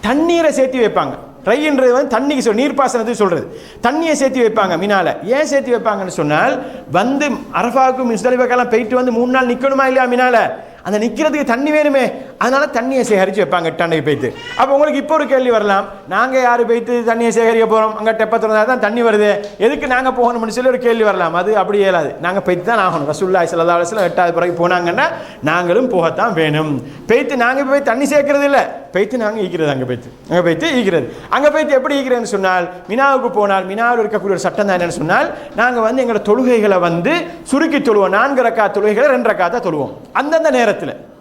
தண்ணீரை சேர்த்து வைப்பாங்க. ட்ரைன்றது வந்து தண்ணிக்கு நீர்ப்பாசனத்துக்கு சொல்கிறது, தண்ணியை சேர்த்து வைப்பாங்க மினால. ஏன் சேர்த்து வைப்பாங்கன்னு சொன்னால் வந்து அரஃபாவுக்கு முஸ்தலிஃபாக்கெல்லாம் போயிட்டு வந்து 3 நாள் நிற்கணுமா இல்லையா மினால, அந்த நிற்கிறதுக்கு தண்ணி வேணுமே, அதனால தண்ணியை சேகரித்து வைப்பாங்க 8 அன்னைக்கு போய்த்து. அப்போ உங்களுக்கு இப்போ ஒரு கேள்வி வரலாம், நாங்கள் யார் போய்த்து தண்ணியை சேகரிக்க போகிறோம், அங்கே டெப்ப திறந்தால் தான் தண்ணி வருது, எதுக்கு நாங்கள் போகணும்னு சொல்லி ஒரு கேள்வி வரலாம். அது அப்படி இயலாது, நாங்கள் போய்த்து தான் ஆகணும். ரசூலுல்லாஹி ஸல்லல்லாஹு அலைஹி வஸல்லம் 8வது பிறகு போனாங்கன்னா நாங்களும் போகத்தான் வேணும். போய்த்து நாங்கள் போய் தண்ணி சேர்க்கறது இல்லை, போய்த்து நாங்கள் ஈக்கிறது. அங்கே போய்த்து ஈக்கிறது. அங்கே போய்த்து எப்படி ஈக்கிறேன்னு சொன்னால் மினாவுக்கு போனால் மினாவில் இருக்கக்கூடிய ஒரு சட்டம் தான் என்னென்னு சொன்னால் நாங்கள் வந்து எங்களோட தொழுகைகளை வந்து சுருக்கி தொழுவோம். 4 ரக்காத் தொழுகைகளை 2 ரக்காத்தாக தொழுவோம். அந்தந்த நேரத்தில்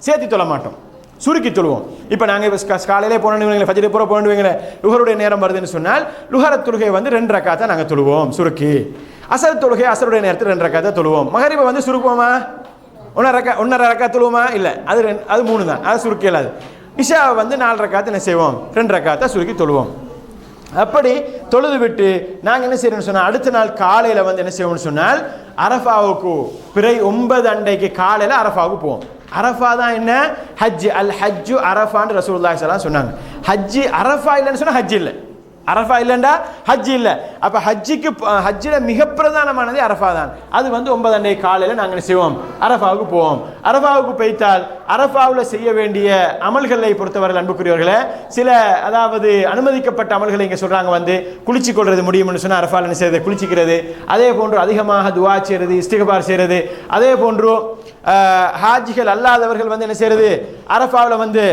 சேர்த்து தொழ மாட்டோம், சுருக்கி தொழுவோம். இப்போ நாங்கள் காலையிலே போனோன்னு ஃபஜ்ர் பூரா போனோன்னு லுஹருடைய நேரம் வருதுன்னு சொன்னால் லுஹரத் தொழுகை வந்து 2 ரக்காத்தாக நாங்கள் தொழுவோம் சுருக்கி. அசர் தொழுகை அசருடைய நேரத்தில் 2 ரக்காத்தாக தொழுவோம். மகரிபை வந்து சுருக்குவோமா, 1.5 ரக்காத் தொழுவோமா, இல்லை அது 3 தான், அது சுருக்கி இல்லாது. இஷாவை வந்து 4 ரக்காத்து என்ன செய்வோம், 2 ரக்காத்தாக சுருக்கி தொழுவோம். அப்படி தொழுது விட்டு நாங்கள் என்ன செய்யணும்னு சொன்னால் அடுத்த நாள் காலையில் வந்து என்ன செய்வோம்னு சொன்னால் அரஃபாவுக்கு பிறை 9 அன்றைக்கு காலையில் அரஃபாவுக்கு போவோம். அரஃபா தான் என்ன? ஹஜ். அல் ஹஜ்ஜு அரஃபான்னு ரசூலுல்லாஹி ஸல்லல்லாஹு அலைஹி வஸல்லம் சொன்னாங்க. ஹஜ்ஜி அரஃபா இல்லைன்னு சொன்னால் ஹஜ் இல்லை. அரஃபா இல்லைண்டா ஹஜ் இல்லை. அப்போ ஹஜ்ஜில் மிக பிரதானமானது அரஃபா தான். அது வந்து 9 அன்றைக்கு காலையில் நாங்கள் செய்வோம், அரஃபாவுக்கு போவோம். அரஃபாவுக்கு போய்த்தால் அரஃபாவில் செய்ய வேண்டிய அமல்களை பொறுத்தவரை அன்புக்குரியவர்களே, சில அதாவது அனுமதிக்கப்பட்ட அமல்களை இங்கே சொல்கிறாங்க. வந்து குளிச்சு கொள்வது முடியும்னு சொன்னால் அரஃபாவில் என்ன செய்யறது? குளிச்சிக்கிறது. அதே போன்று அதிகமாக துவா செய்கிறது, இஸ்திக்பார் செய்கிறது. அதே போன்று ஹாஜிகள் அல்லாதவர்கள் வந்து என்ன செய்யறது? அரஃபாவில் வந்து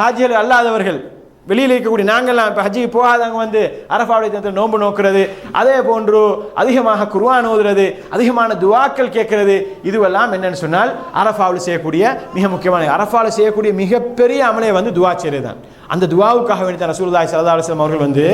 ஹாஜிகள் அல்லாதவர்கள் வெளியில் இருக்கக்கூடிய நாங்கள்லாம் இப்போ ஹஜ்ஜிக்கு போகாதவங்க வந்து அரஃபாவுடைய தினத்தில் நோன்பு நோக்கிறது. அதே போன்று அதிகமாக குர்ஆன் ஓதுறது, அதிகமான துவாக்கள் கேட்கறது, இதுவெல்லாம் என்னன்னு சொன்னால் அரஃபாவில் செய்யக்கூடிய மிக முக்கியமான, அரஃபாவில் செய்யக்கூடிய மிகப்பெரிய அமலே வந்து துவா செய்கிறது தான். அந்த துவாவுக்காக வேண்டி தான் ரசூலுல்லாஹி ஸல்லல்லாஹு அலைஹி வஸல்லம் அவர்கள் வந்து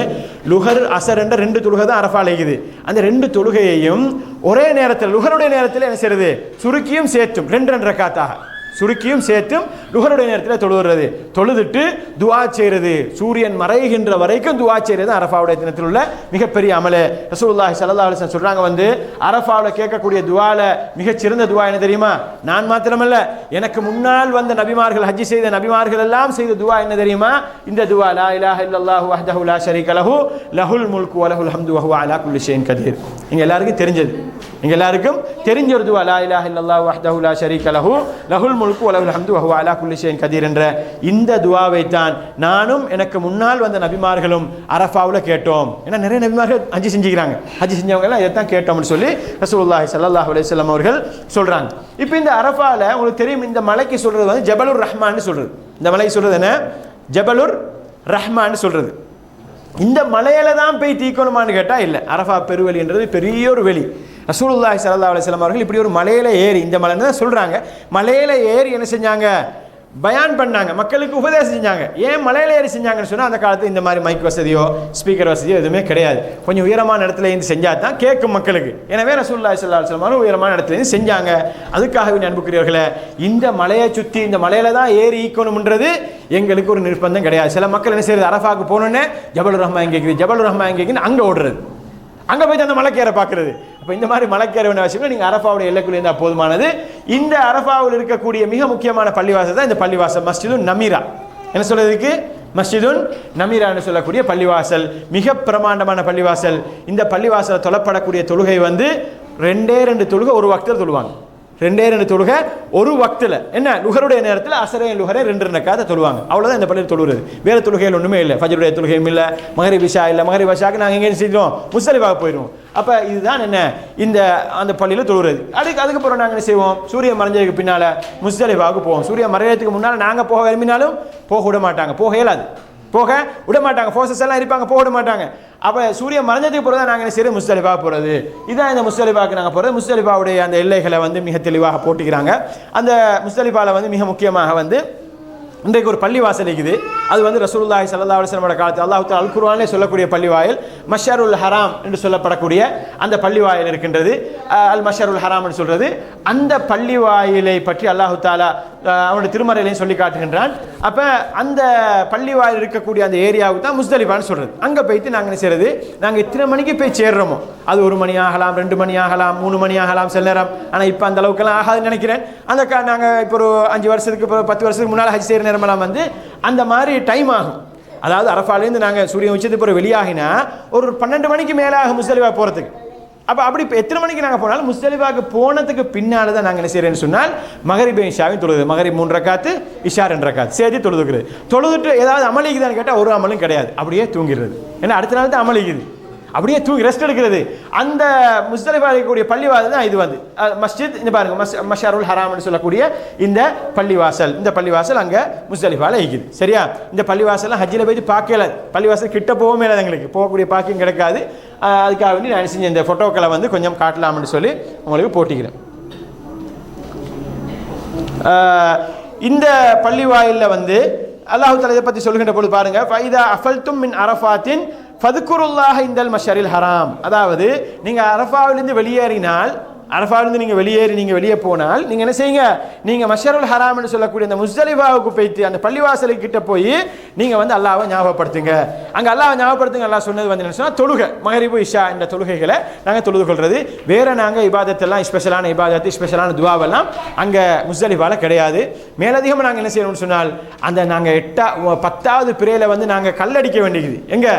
லுஹர் அஸர் என்ற 2 தொழுகை தான் அரஃபாவில் இருக்குது. அந்த 2 தொழுகையையும் ஒரே நேரத்தில் லுஹருடைய நேரத்தில் என்ன செய்யறது? சுருக்கியும் சேர்த்தும் 2 ரக்காத்தாக சுருக்கியும் சேர்த்தும் லுஹருடைய நேரத்தில் தொழுகிறது. தொழுதுட்டு துவா செய்கிறது, சூரியன் மறைகின்ற வரைக்கும் துவா செய்கிறது அரஃபாவுடைய தினத்தில் உள்ள மிகப்பெரிய அமலே. ரசூலுல்லாஹி ஸல்லல்லாஹு அலைஹி வஸல்லம் சொல்றாங்க வந்து அரஃபாவில் கேட்கக்கூடிய துவால மிகச்சிறந்த துவா என்ன தெரியுமா? நான் மாத்திரமல்ல, எனக்கு முன்னால் வந்த நபிமார்கள், ஹஜ் செய்த நபிமார்கள் எல்லாம் செய்த துவா என்ன தெரியுமா? இந்த துவா, லா இலாஹ இல்லல்லாஹு வஹ்தஹு லா ஷரீக லஹு லஹுல் முல்கு வ லஹுல் ஹம்து வ ஹுவ அலா குல்லி ஷைஇன் கதீர். இங்க எல்லாருக்கும் தெரிஞ்சது, இங்க எல்லாருக்கும் தெரிஞ்ச ஒரு துவா, லா இலாஹ இல்லல்லாஹு வஹ்தஹு லா ஷரீக லஹு லஹுல் முல்கு வ லஹுல் ஹம்து வ ஹுவ அலா குல்லி ஷைஇன் கதீர் என்ற இந்த துவாவை தான் நானும் எனக்கு முன்னால் வந்த நபிமார்களும் அரஃபாவில் கேட்டோம். ஏன்னா நிறைய நபிமார்கள் ஹஜ் செஞ்சுக்கிறாங்க, ஹஜ் செஞ்சவங்க எல்லாம் இதைத்தான் கேட்டோம்னு சொல்லி ரசூலுல்லாஹி ஸல்லல்லாஹு அலைஹி வஸல்லம் அவர்கள் சொல்றாங்க. இப்போ இந்த அரஃபால உங்களுக்கு தெரியும், இந்த மலைக்கு சொல்றது வந்து ஜபலுர் ரஹ்மான்னு சொல்றது. இந்த மலைக்கு சொல்றது என்ன? ஜபலுர் ரஹ்மான்னு சொல்றது. இந்த மலையில தான் போய் தீக்கணுமான்னு கேட்டால் இல்லை. அரஃபா பெருவெளி என்றது பெரிய ஒரு வெளி. ரசூலுல்லாஹி ஸல்லல்லாஹு அலைஹி வஸல்லம் அவர்கள் இப்படி ஒரு மலையில ஏறி, இந்த மலைன்னு தான் சொல்றாங்க, மலையில ஏறி என்ன செஞ்சாங்க? பயான் பண்ணாங்க, மக்களுக்கு உபதேசம் செஞ்சாங்க. ஏன் மலையில ஏறி செஞ்சாங்கன்னு சொன்னால் அந்த காலத்தில் இந்த மாதிரி மைக் வசதியோ ஸ்பீக்கர் வசதியோ எதுவுமே கிடையாது. கொஞ்சம் உயரமான இடத்துல இருந்து செஞ்சால் தான் கேட்கும் மக்களுக்கு. எனவே ரசூலுல்லாஹி ஸல்லல்லாஹு அலைஹி வஸல்லம் உயரமான இடத்துல இருந்து செஞ்சாங்க. அதுக்காகவே அன்புக்குரியவர்களே, இந்த மலையை சுற்றி இந்த மலையில தான் ஏறி ஈக்கணும்ன்றது எங்களுக்கு ஒரு நிர்பந்தம் கிடையாது. சில மக்கள் என்ன செய்யறது? அரஃபாவுக்கு போனோன்னே ஜபலுர் ரஹ்மான் எங்கே இருக்குது, ஜபலுர் ரஹ்மான் எங்கே இருக்குன்னு அங்கே ஓடுறது, அங்கே போய் அந்த மலைக்கேற பார்க்கறது. அப்போ இந்த மாதிரி மலைக்கேற வேண்டிய அவசியம் நீங்கள் அரஃபாவுடைய எல்லைக்குள்ளே இருந்தால் போதுமானது. இந்த அரஃபாவில் இருக்கக்கூடிய மிக முக்கியமான பள்ளிவாசல் தான் இந்த பள்ளிவாசல், மஸ்ஜிதுன் நமீரா. என்ன சொல்றதுக்கு? மஸ்ஜிதுன் நமீரான்னு சொல்லக்கூடிய பள்ளிவாசல் மிக பிரமாண்டமான பள்ளிவாசல். இந்த பள்ளிவாசல் தொழப்படக்கூடிய தொழுகை வந்து 2 தொழுகை ஒரு வக்தில் தொழுவாங்க. 2 தொழுகை ஒரு வக்தில். என்ன? லுஹருடைய நேரத்தில் அசரே லுஹரை 2 ரக்காத்தை தொழுவாங்க. அவ்வளோதான் இந்த பள்ளியில் தொழுகிறது. வேறு தொழுகைகள் ஒன்றுமே இல்லை. ஃபஜ்ருடைய தொழுகையும் இல்லை, மகரிப் இஷா இல்லை. மகரிப் இஷாக்கு நாங்கள் எங்கே செஞ்சோம்? முஸ்தலிஃபாவுக்கு போயிடுவோம். அப்போ இதுதான் என்ன? இந்த அந்த பள்ளியில் தொழுகிறது. அதுக்கப்புறம் நாங்கள் என்ன செய்வோம்? சூரியன் மறைஞ்சதுக்கு பின்னால் முஸ்தலிஃபாவுக்கு போவோம். சூரியன் மறையறதுக்கு முன்னால் நாங்கள் போக விரும்பினாலும் போக விட மாட்டாங்க, போக இயலாது, போக விட மாட்டாங்க. ஃபோர்ஸஸ் எல்லாம் இருப்பாங்க, போக விட மாட்டாங்க. அப்போ சூரியன் மறைஞ்சதுக்கு பிறகு தான் நாங்கள் சரி முஸ்தலிஃபா போகிறது. இதுதான் இந்த முஸ்தலிஃபாவுக்கு நாங்கள் போகிறது. முஸ்தலிஃபாவுடைய அந்த எல்லைகளை வந்து மிக தெளிவாக போட்டுக்கிறாங்க. அந்த முஸ்தலிஃபாவில் வந்து மிக முக்கியமாக வந்து இன்றைக்கு ஒரு பள்ளிவாசல் இருக்குது. அது வந்து ரசூலுல்லாஹி ஸல்லல்லாஹு அலைஹி வஸல்லம் காலத்தில் அல்லாஹ் தஆலா அல் குர்ஆனிலே சொல்லக்கூடிய பள்ளிவாயல் மஷ்அருல் ஹராம் என்று சொல்லப்படக்கூடிய அந்த பள்ளிவாயல் இருக்கின்றது. அல் மஷ்அருல் ஹராம் என்று சொல்றது. அந்த பள்ளிவாயலை பற்றி அல்லாஹ் தஆலா அவனுடைய திருமறையிலையும் சொல்லி காட்டுகின்றான். அப்போ அந்த பள்ளிவாயல் இருக்கக்கூடிய அந்த ஏரியாவுக்கு தான் முஸ்தலிஃபான்னு சொல்றது. அங்கே போயிட்டு நாங்கள் என்ன செய்யறது? நாங்கள் எத்தனை மணிக்கு போய் சேர்றோமோ, அது 1 மணி ஆகலாம், 2 மணி ஆகலாம், 3 மணி ஆகலாம் சில நேரம். ஆனால் இப்போ அந்த அளவுக்குலாம் ஆகாதுன்னு நினைக்கிறேன். அந்த நாங்கள் இப்போ ஒரு 5 வருஷத்துக்கு 10 வருஷத்துக்கு முன்னால் ஹஜ் செய்கிற நேரமெல்லாம் வந்து அந்த மாதிரி டைம் ஆகும். அதாவது அரஃபாலேருந்து நாங்கள் சூரியன் உச்சத்துக்கு பிறகு வெளியாகினா ஒரு 12 மணிக்கு மேலே ஆகும் முஸ்தலிஃபா போகிறதுக்கு. அப்போ அப்படி இப்போ எத்தனை மணிக்கு நாங்கள் போனாலும் முஸ்தலிஃபாவுக்கு போனதுக்கு பின்னால் தான் நாங்கள் என்ன செய்கிறேன்னு சொன்னால் மகரிப் இஷாவையும் தொழுது. மகரிப் 3 ரக்காத்து, இஷா 2 ரக்காத்து சேர்த்து தொழுதுக்கிறது. தொழுதுட்டு ஏதாவது அமளிக்குதான்னு கேட்டால் ஒரு அமலும் கிடையாது, அப்படியே தூங்கிடுறது. ஏன்னா அடுத்த நாள் தான் அமளிக்குது, அப்படியே தூங்கி ரெஸ்ட் எடுக்கிறது. அந்த முஸ்தலிஃபா இருக்கக்கூடிய பள்ளிவாசல் தான் இது வந்து மஸ்ஜித். இந்த பாருங்க, மஷ்அருல் ஹராம்னு சொல்லக்கூடிய இந்த பள்ளிவாசல். இந்த பள்ளிவாசல் அங்கே முஸ்தலிஃபாவில் இருக்குது. சரியா? இந்த பள்ளிவாசல்லாம் ஹஜ்ஜில் போயிட்டு பார்க்கல, பள்ளிவாசல் கிட்ட போகவே இல்லை, எங்களுக்கு போகக்கூடிய பாக்கியம் கிடைக்காது. அதுக்காக வேண்டி நான் செஞ்ச இந்த ஃபோட்டோக்களை வந்து கொஞ்சம் காட்டலாம்னு சொல்லி உங்களுக்கு போட்டிக்கிறேன். இந்த பள்ளிவாயிலில் வந்து அல்லாஹ் தஆலா இதை பற்றி சொல்கின்ற பொழுது பாருங்க, ஃபைதா அஃபல்தும் மின் அரஃபாத்தின் ஃபதுக்குருல்லாஹ இந்தல் மஷ்அரில் ஹராம். அதாவது நீங்கள் அரஃபாவிலிருந்து வெளியேறினால் அரஃபாவிலிருந்து நீங்கள் வெளியே போனால் நீங்கள் என்ன செய்யுங்க, நீங்கள் மஷருல் ஹராம் என்று சொல்லக்கூடிய அந்த முஸ்தலிஃபாவுக்கு போய்த்து அந்த பள்ளிவாசலுக்கு கிட்ட போய் நீங்கள் வந்து அல்லாஹ்வை ஞாபகப்படுத்துங்க. அங்கே அல்லாஹ்வை ஞாபகப்படுத்துங்க. அல்லாஹ் சொன்னது வந்து என்ன சொன்னால் தொழுகை, மகரிபு இஷா என்ற தொழுகைகளை நாங்கள் தொழுது கொள்வது. வேற நாங்கள் இபாதத்தெல்லாம் ஸ்பெஷலான இபாதத்து ஸ்பெஷலான துவாவெல்லாம் அங்கே முஸ்தலிஃபாவில் கிடையாது. மேலதிகமாக நாங்கள் என்ன செய்யணும்னு சொன்னால் அந்த நாங்கள் 10வது பிறையில் வந்து நாங்கள் கல்லடிக்க வேண்டியது, எங்கே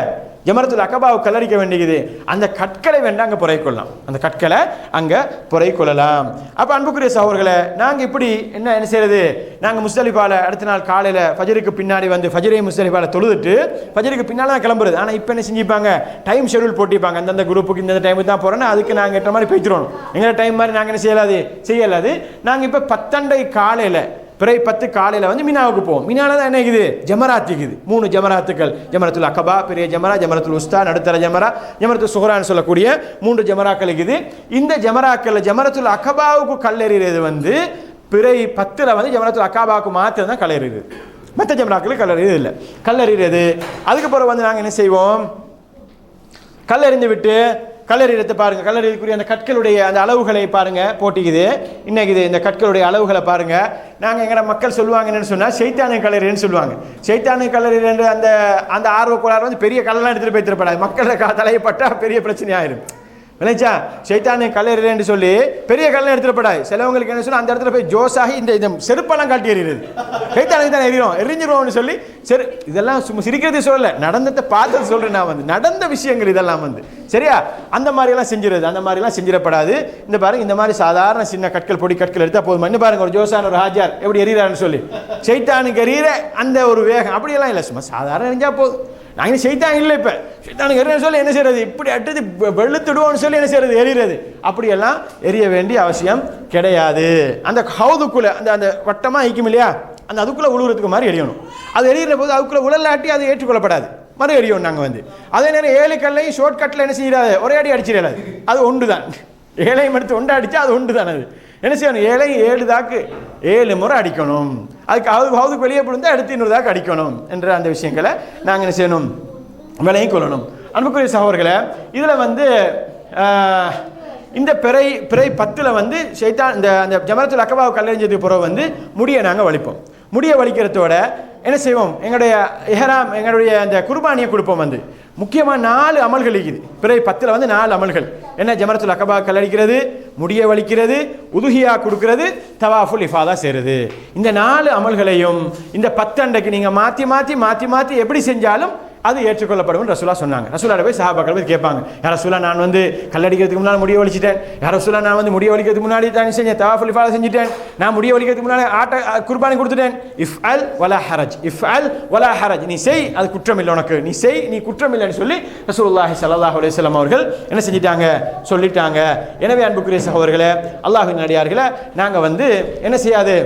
ஜமரத்துல் அகபாவை கல்லடிக்க வேண்டியது. அந்த கற்களை வேண்டாம் அங்கே புரைக்கொள்ளலாம், அந்த கற்களை அங்கே புரைக்கொள்ளலாம். அப்போ அன்புக்குரிய சகோதரர்களே, நாங்கள் இப்படி என்ன செய்யறது, நாங்கள் முஸ்தலிஃபாவில் அடுத்த நாள் காலையில் ஃபஜருக்கு பின்னாடி வந்து ஃபஜரை முஸ்தலிஃபாவில் தொழுதுட்டு ஃபஜருக்கு பின்னால் தான் கிளம்புறது. ஆனால் இப்போ என்ன செஞ்சுப்பாங்க, டைம் ஷெடியூல் போட்டிப்பாங்க. அந்தந்த குரூப்புக்கு இந்த டைமுக்கு தான் போகிறோன்னா அதுக்கு நாங்கள் எட்ட மாதிரி போய்த்துறோம். எங்களை டைம் மாதிரி நாங்கள் என்ன செய்யலாது. நாங்கள் இப்போ 10 காலையில் பிறை 10 காலையில் வந்து மினாவுக்கு போவோம். மினால தான் என்ன இருக்குது, ஜமராத் இருக்குது. 3 ஜமராத்துக்கள், ஜமரத்துல் அகபா பெரிய ஜமரா, ஜமரத்துல் உஸ்தா நடுத்தர ஜமரா, ஜமரத்துல் சுஹரான்னு சொல்லக்கூடிய 3 ஜமராக்கள் இருக்குது. இந்த ஜமராக்கள் ஜமரத்துல் அகபாவுக்கு கல்லெறிகிறது வந்து பிறை 10ல் வந்து ஜமரத்துல் அகபாவுக்கு மாத்திரம் தான் கல்லெறிகிறது. மற்ற ஜமராக்களுக்கு கல்லெறிகிறது இல்லை. கல்லெறிகிறது அதுக்கப்புறம் வந்து நாங்கள் என்ன செய்வோம், கல்லெறிந்து விட்டு கல்லறியத்தை பாருங்கள், கல்லறியக்கூடிய அந்த கற்களுடைய அந்த அளவுகளை பாருங்கள் போட்டிக்குது. இன்னைக்கு இந்த கற்களுடைய அளவுகளை பாருங்கள். நாங்கள் எங்களை மக்கள் சொல்லுவாங்க என்னன்னு சொன்னால் சைத்தானை கல்லறின்னு சொல்லுவாங்க. சைத்தானை கல்லறி அந்த அந்த ஆர்வக்கோளாறு வந்து பெரிய கல்லெல்லாம் எடுத்துகிட்டு போய் திருப்படாது, மக்களோட தலையப்பட்டால் பெரிய பிரச்சனை ஆயிரும். நினைச்சா சைத்தானை கல்லறின்னு சொல்லி பெரிய கல்லை எடுத்துடப்படாது. சிலவங்களுக்கு என்ன சொன்னால் அந்த இடத்துல போய் ஜோஸாகி இந்த செருப்பெல்லாம் காட்டி எறிகிறது, சைத்தானுக்கு தான் எரிஞ்சிருவோம்னு சொல்லி இதெல்லாம் சும்மா சிரிக்கிறது சொல்லலை, நடந்ததை பார்த்தது சொல்கிறேன். நான் வந்து நடந்த விஷயங்கள் இதெல்லாம் வந்து சரியா அந்த மாதிரியெல்லாம் செஞ்சிருது, அந்த மாதிரிலாம் செஞ்சிடப்படாது. இந்த பாருங்க, இந்த மாதிரி சாதாரண சின்ன கற்கள் பொடி கற்கள் எடுத்தால் போதும். இன்னும் பாருங்க, ஒரு ஜோசான ஒரு ஹாஜார் எப்படி எறிகிறான்னு சொல்லி சைத்தானுக்கு எறிகிற அந்த ஒரு வேகம் அப்படியெல்லாம் இல்லை, சும்மா சாதாரண எரிஞ்சா போதும். நாங்கள் செய்தான் இல்லை, இப்போ சைத்தானுக்கு எறின்னு சொல்லி என்ன செய்யறது, இப்படி அட்டது வெளுத்துடுவோம்னு சொல்லி என்ன செய்யறது, எறிகிறது. அப்படியெல்லாம் எரிய வேண்டிய அவசியம் கிடையாது. அந்த ஹவுதுக்குள்ளே அந்த அந்த வட்டமாக ஐக்கும் இல்லையா, அந்த அதுக்குள்ளே உழுவுறதுக்கு மாதிரி எரியணும். அது எரிகிற போது அதுக்குள்ளே உழலாட்டி அது ஏற்றுக்கொள்ளப்படாது, மறு எரியும். நாங்கள் வந்து அதே நேரம் 7 கல்லையும் ஷார்ட் கட்டில் என்ன செய்யறாது, ஒரே அடி அடிச்சிடாது. அது ஒன்று தான், 7ஐயும் எடுத்து ஒன்று அடித்தா அது ஒன்று தான். அது என்ன செய்யணும், 7ஐயும் 7 தாக்கு 7 முறை அடிக்கணும். அதுக்கு ஹவுதுக்கு வெளியே போடுந்தா எடுத்து 200 தாக்கு அடிக்கணும் என்ற அந்த விஷயங்களை நாங்கள் என்ன செய்யணும், விலையும் கொள்ளணும். அன்புக்குரிய சகோதரர்களே, இதில் வந்து இந்த பிறை 10ல் வந்து ஷைத்தான் இந்த அந்த ஜமரத்துல் அகபாவை கல்லெறிஞ்சதுக்கு பிறகு வந்து முடியை நாங்கள் வலிப்போம். முடியை வலிக்கிறதோட என்ன செய்வோம், எங்களுடைய இஹ்ராம் எங்களுடைய அந்த குர்பானியை கொடுப்போம். வந்து முக்கியமாக 4 அமல்கள் இருக்குது. பிறை 10ல் வந்து 4 அமல்கள் என்ன, ஜமரத்துல் அகபா கல்லடிக்கிறது, முடியை வலிக்கிறது, உதுஹியா கொடுக்கிறது, தவாஃபுல் இஃபாதா செய்கிறது. இந்த 4 அமல்களையும் இந்த 10 அண்டைக்கு நீங்கள் மாற்றி எப்படி செஞ்சாலும் அது ஏற்றுக்கொள்ளப்படும் ரசூலா சொன்னாங்க. ரசூலாட போய் சஹாபாக்கள் போய் கேட்பாங்க, யார் ரசூலா நான் வந்து கல்லடிக்கிறதுக்கு முன்னால் முடிய வலிச்சிட்டேன், யார் ரசூலா நான் வந்து முடிய வலிக்கிறதுக்கு முன்னாடி தான் செஞ்சேன், தவாஃபுல் இஃபாதா செஞ்சுட்டேன், நான் முடிய வலிக்கிறதுக்கு முன்னாடி குர்பானி கொடுத்துட்டேன். இஃப்அல் வலா ஹரஜ், இஃப்அல் வலா ஹரஜ், நீ செய், அது குற்றம் இல்லை உனக்கு, நீ செய், நீ குற்றம் இல்லைன்னு சொல்லி ரசூலுல்லாஹி ஸல்லல்லாஹு அலைஹி வஸல்லம் அவர்கள் என்ன செஞ்சிட்டாங்க, சொல்லிட்டாங்க. எனவே அன்புக்குரிய சகோதரர்களே, அல்லாஹ்வின் அடியார்களே, நாங்கள் வந்து என்ன செய்யாது,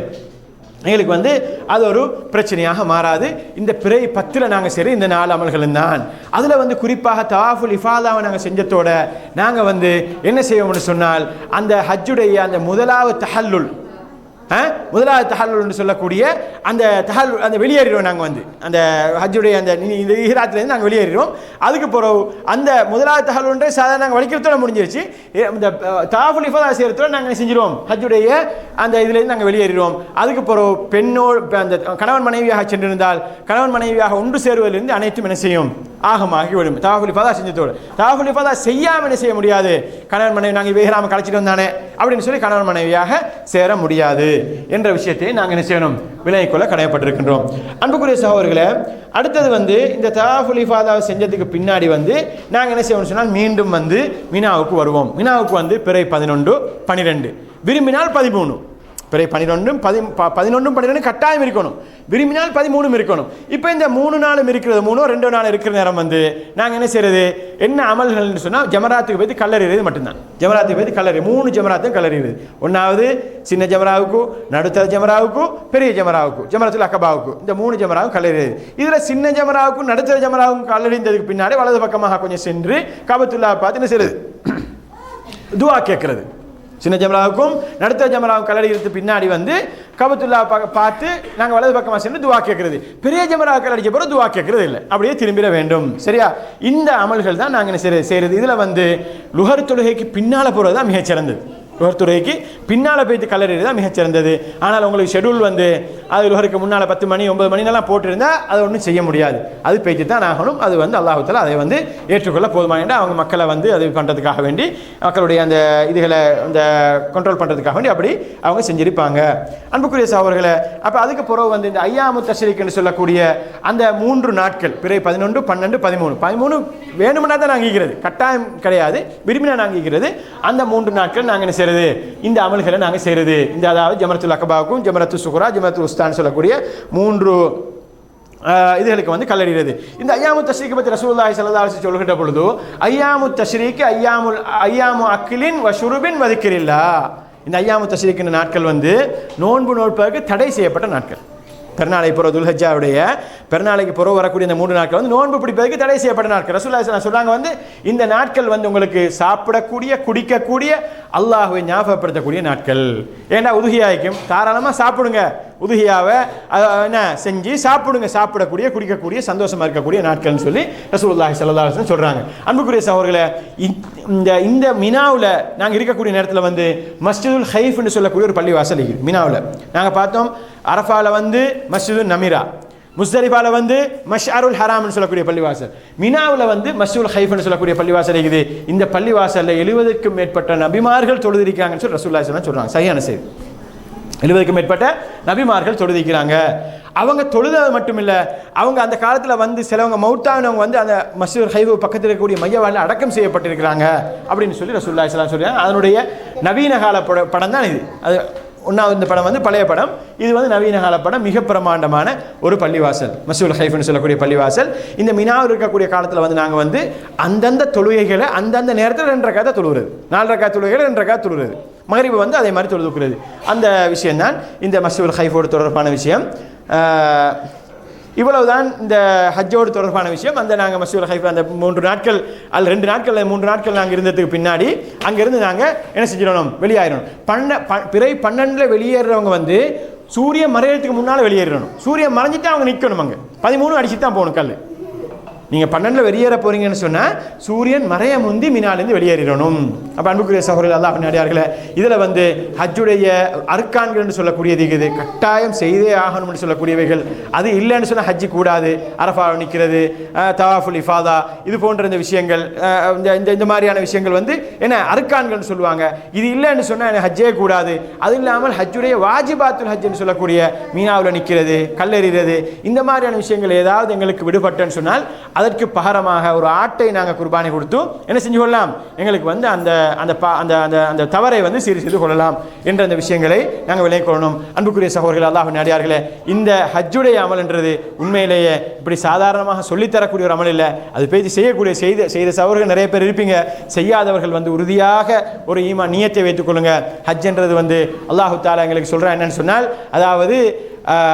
எங்களுக்கு வந்து அது ஒரு பிரச்சனையாக மாறாது. இந்த பிறை 10ல் நாங்கள் சரி இந்த 4 அமல்களும் தான். அதில் வந்து குறிப்பாக தவாஃபுல் இஃபாதாவை நாங்கள் செஞ்சத்தோட நாங்கள் வந்து என்ன செய்வோம்னு சொன்னால், அந்த ஹஜ்ஜுடைய அந்த முதலாவது தஹல்லுல்னு சொல்லக்கூடிய அந்த தஹல்லுல் அந்த வெளியேறிடுவோம். நாங்கள் வந்து அந்த ஹஜ்ஜுடைய அந்த இந்த இஹ்ராத்திலேருந்து நாங்கள் வெளியேறிடுவோம். அதுக்கு பிறகு அந்த முதலாவது தஹல்லுல்ன்ற சாதாரண நாங்கள் வலிக்கிறதோட முடிஞ்சிருச்சு. இந்த தவாஃபுல் இஃபாதா செய்கிறதோட நாங்கள் செஞ்சிடுவோம், ஹஜ்ஜுடைய அந்த இதுலேருந்து நாங்கள் வெளியேறிடுவோம். அதுக்கு பிறகு பெண்ணோடு அந்த கணவன் மனைவியாக சென்றிருந்தால் கணவன் மனைவியாக ஒன்று சேருவதிலிருந்து அனைத்தும் என்ன செய்யும், ஆகமாகி விடும். தவாஃபுல் இஃபாதா செஞ்சதோடு தவாஃபுல் இஃபாதா செய்யாமல் என்ன செய்ய முடியாது, கணவன் மனைவி நாங்கள் இஹ்ராம் கழிச்சிட்டு வந்தானே அப்படின்னு சொல்லி கணவன் மனைவியாக சேர முடியாது என்ற விஷயத்தை நாங்கள் என்ன செய்யணும், விலகிக் கொள்ள கடமைப்பட்டிருக்கின்றோம். அன்புக்குரிய சகோதரர்களே, அடுத்தது வந்து இந்த தவாஃபுல் இஃபாதாவை செஞ்சதுக்கு பின்னாடி வந்து நாங்கள் என்ன செய்யணும்னு சொன்னால் மீண்டும் வந்து மினாவுக்கு வருவோம். மினாவுக்கு வந்து பிறை 11, 12, விரும்பினால் 13. பிறை 11, 12 கட்டாயம் இருக்கணும், விரும்பினால் 13 இருக்கணும். இப்போ இந்த 3 நாளும் இருக்கிறது, 2 நாள் இருக்கிற நேரம் வந்து நாங்கள் என்ன செய்யறது, என்ன அமல்கள்னு சொன்னால் ஜமராத்துக்கு போய்த்து கல்லறிகிறது மட்டும்தான். ஜமராத்துக்கு போய்த்து கல்லறி 3 ஜமராத்தையும் கல்லறிகிறது. ஒன்றாவது சின்ன ஜமராவுக்கு, நடுத்தர ஜமராவுக்கு, பெரிய ஜமராவுக்கு, ஜமரத்துல் அகபாவுக்கு, இந்த 3 ஜமராவும் கல்லறிகிறது. இதில் சின்ன ஜமராவுக்கும் நடுத்தர ஜமராவுக்கும் கல்லறிந்ததுக்கு பின்னாடி வலது பக்கமாக கொஞ்சம் சென்று காபத்துல்லா பார்த்து என்ன செய்யறது, துவா கேட்கறது. சின்ன ஜமராவுக்கும் நடுத்தர ஜமராவுக்கும் கல்லடிக்கிறது பின்னாடி வந்து கபத்துல்லா பார்த்து நாங்கள் வலது பக்கமாக சென்று துவா கேட்கறது. பெரிய ஜமரா கல்லடிக்க பிறகு துவா கேட்கறது இல்லை, அப்படியே திரும்பிட வேண்டும். சரியா, இந்த அமல்கள் தான் நாங்கள் செய்கிறது. இதில் வந்து லுஹர் தொழுகைக்கு பின்னால் போகிறது தான் மிகச்சிறந்தது. லுஹர் துறைக்கு பின்னால் போய்த்து கல்லறியது தான் மிகச்சிறந்தது. ஆனால் உங்களுக்கு ஷெடியூல் வந்து அது லுஹருக்கு முன்னால் 10 மணி 9 மணினெல்லாம் போட்டிருந்தால் அதை ஒன்றும் செய்ய முடியாது. அது போய்த்து தான் ஆகணும். அது வந்து அல்லாஹ் தஆலா அதை வந்து ஏற்றுக்கொள்ள போதுமான அவங்க மக்களை வந்து அது பண்ணுறதுக்காக வேண்டி மக்களுடைய அந்த இதுகளை அந்த கண்ட்ரோல் பண்ணுறதுக்காக வேண்டி அப்படி அவங்க செஞ்சிருப்பாங்க. அன்புக்குரிய சகோதரர்களே, அப்போ அதுக்கு பிறகு வந்து இந்த ஐயாமு தஷ்ரீக்னு சொல்லக்கூடிய அந்த 3 நாட்கள் பிறை 11, 12, 13 வேணும்னா தான் அங்கீகிறது, கட்டாயம் கிடையாது, விரும்பினா அங்கீகிறது. அந்த 3 நாட்கள் நாங்கள் என்ன செய்யறது, இந்த அமல்களை நாங்கள் செய்யறது. இந்த அதாவது ஜமரத்துல் அகபாவுக்கும் ஜமரத்து சுகுரா ஜமரத்து உஸ்தான் சொல்லக்கூடிய 3 இதுகளுக்கு வந்து கல்லறிகிறது. இந்த ஐயாமு தஷ்ரீக் பற்றி ரசூலுல்லாஹி ஸல்லல்லாஹு அலைஹி வஸல்லம் சொல்கின்ற பொழுது ஐயாமு தஷ்ரீக் ஐயாமு அக்லின் வ ஷுருபின் வ திக்ரில்லாஹ், இந்த ஐயாமு தஷ்ரீக்கின் நாட்கள் வந்து நோன்பு நோட்பதற்கு தடை செய்யப்பட்ட நாட்கள். பெருநாளை பிறகு துல்ஹஜ்ஜாவுடைய பெருநாளைக்கு பிறகு வரக்கூடிய இந்த 3 நாட்கள் வந்து நோன்பு பிடிப்பதற்கு தடை செய்யப்பட்ட நாட்கள். ரசூலுல்லாஹி ஸல்லல்லாஹு அலைஹி வஸல்லம் சொல்றாங்க வந்து இந்த நாட்கள் வந்து உங்களுக்கு சாப்பிடக்கூடிய குடிக்கக்கூடிய அல்லாஹ்வை ஞாபகப்படுத்தக்கூடிய நாட்கள். ஏன்னா உதுஹியாய்க்கும் தாராளமாக சாப்பிடுங்க, உதுஹியாவை என்ன செஞ்சு சாப்பிடுங்க, சாப்பிடக்கூடிய குடிக்கக்கூடிய சந்தோஷமா இருக்கக்கூடிய நாட்கள்னு சொல்லி ரசூலுல்லாஹி ஸல்லல்லாஹு அலைஹி வஸல்லம் சொல்றாங்க. அன்புக்குரிய சகோதரர்களே, இந்த மினாவில் நாங்கள் இருக்கக்கூடிய நேரத்தில் வந்து மஸ்ஜிதுல் ஹைஃப்னு சொல்லக்கூடிய ஒரு பள்ளிவாசல் இருக்குது. மினாவில் நாங்கள் பார்த்தோம், அரஃபால வந்து மஸ்ஜிதுல் நமீரா, முஸ்தலிஃபால வந்து மஷ்அருல் ஹராம்னு சொல்லக்கூடிய பள்ளிவாசல், மினாவில் வந்து மஸ்ஜிதுல் ஹைஃப்னு சொல்லக்கூடிய பள்ளிவாசல் இருக்குது. இந்த பள்ளிவாசலில் 70க்கும் மேற்பட்ட நபிமார்கள் தொழுதிருக்காங்கன்னு சொல்லி ரசூலுல்லாஹி ஸல்லல்லாஹு அலைஹி வஸல்லம் சொல்றாங்க. சரியான செய்தி. 70க்கும் மேற்பட்ட நபிமார்கள் தொழுதிக்கிறாங்க. அவங்க தொழுது மட்டும் இல்லை, அவங்க அந்த காலத்தில் வந்து சிலவங்க மௌத்தானவங்க வந்து அந்த மஸ்ஜிதுல் ஹைஃப் பக்கத்தில் இருக்கக்கூடிய மையவாளில் அடக்கம் செய்யப்பட்டிருக்கிறாங்க அப்படின்னு சொல்லி ரசூலுல்லாஹி ஸல்லல்லாஹு அலைஹி வஸல்லம் சொல்றாங்க. அதனுடைய நவீன கால படம் தான் இது. அது ஒன்றாவது இந்த படம் வந்து பழைய படம், இது வந்து நவீன கால படம். மிக பிரமாண்டமான ஒரு பள்ளிவாசல் மஸ்ஜிதுல் ஹைஃப்னு சொல்லக்கூடிய பள்ளிவாசல். இந்த மினாவில் இருக்கக்கூடிய காலத்தில் வந்து நாங்கள் வந்து அந்தந்த தொழுகைகளை அந்தந்த நேரத்தில் 2 ரக்காத் தொழுகிறது, 4 ரக்காத் தொழுகைகளை 2 ரக்காத் தொழுகிறது. மகரிபு வந்து அதே மாதிரி தொழுதுக்கிறது. அந்த விஷயம்தான் இந்த மஸ்ஜிதுல் ஹைஃபோடு தொடர்பான விஷயம். இவ்வளவுதான் இந்த ஹஜ்ஜோடு தொடர்பான விஷயம். அந்த நாங்கள் மஸ்ஜிதுல் ஹைஃப் அந்த 3 நாட்கள் அல்ல 2 நாட்கள் 3 நாட்கள் நாங்கள் இருந்ததுக்கு பின்னாடி அங்கேருந்து நாங்கள் என்ன செஞ்சிடணும், வெளியாயிடணும். பிறை 12 வெளியேறவங்க வந்து சூரியன் மறையறதுக்கு முன்னால் வெளியேறணும். சூரியன் மறைஞ்சிட்டு அவங்க நிற்கணும். அங்கே 13 அடிச்சுட்டு தான் போகணும் கல். நீங்கள் 12 வெளியேற போறீங்கன்னு சொன்னால் சூரியன் மறைய முந்தி மினாலேருந்து வெளியேறிடணும். அப்போ அன்புக்குரிய சகோதரர்கள் அல்லாஹ் அடியார்களே, இதில் வந்து ஹஜ்ஜுடைய அர்கான்கள் என்று சொல்லக்கூடியது இருக்குது, கட்டாயம் செய்தே ஆகணும்னு சொல்லக்கூடியவைகள். அது இல்லைன்னு சொன்னால் ஹஜ்ஜி கூடாது. அரஃபா நிற்கிறது, தவாஃபுல் இஃபாதா, இது போன்ற இந்த விஷயங்கள், இந்த மாதிரியான விஷயங்கள் வந்து என்ன அர்கான்கள்னு சொல்லுவாங்க. இது இல்லைன்னு சொன்னால் ஹஜ்ஜே கூடாது. அது இல்லாமல் ஹஜ்ஜுடைய வாஜிபாத்துல் ஹஜ்ஜுன்னு சொல்லக்கூடிய மீனாவில் நிற்கிறது, கல்லெறிகிறது, இந்த மாதிரியான விஷயங்கள் ஏதாவது எங்களுக்கு விடுபட்டேன்னு சொன்னால் அதற்கு பகரமாக ஒரு ஆட்டை நாங்கள் குர்பானி கொடுத்து என்ன செஞ்சு கொள்ளலாம், எங்களுக்கு வந்து அந்த அந்த அந்த அந்த தவறை வந்து சீர் செய்து கொள்ளலாம் என்ற அந்த விஷயங்களை நாங்கள் விளங்கிக் கொள்ளணும். அன்புக்குரிய சகோதரர்கள் அல்லாஹ்வின் அடியார்களே, இந்த ஹஜ்ஜுடைய அமல் என்றது உண்மையிலேயே இப்படி சாதாரணமாக சொல்லித்தரக்கூடிய ஒரு அமல் இல்லை. அது பேசி செய்யக்கூடிய செய்த சகோதரர்கள் நிறைய பேர் இருப்பீங்க. செய்யாதவர்கள் வந்து உறுதியாக ஒரு ஈமான் நியத்தை வைத்துக் கொள்ளுங்க. ஹஜ் என்றது வந்து அல்லாஹு தஆலா எங்களுக்கு சொல்கிறேன் என்னன்னு சொன்னால், அதாவது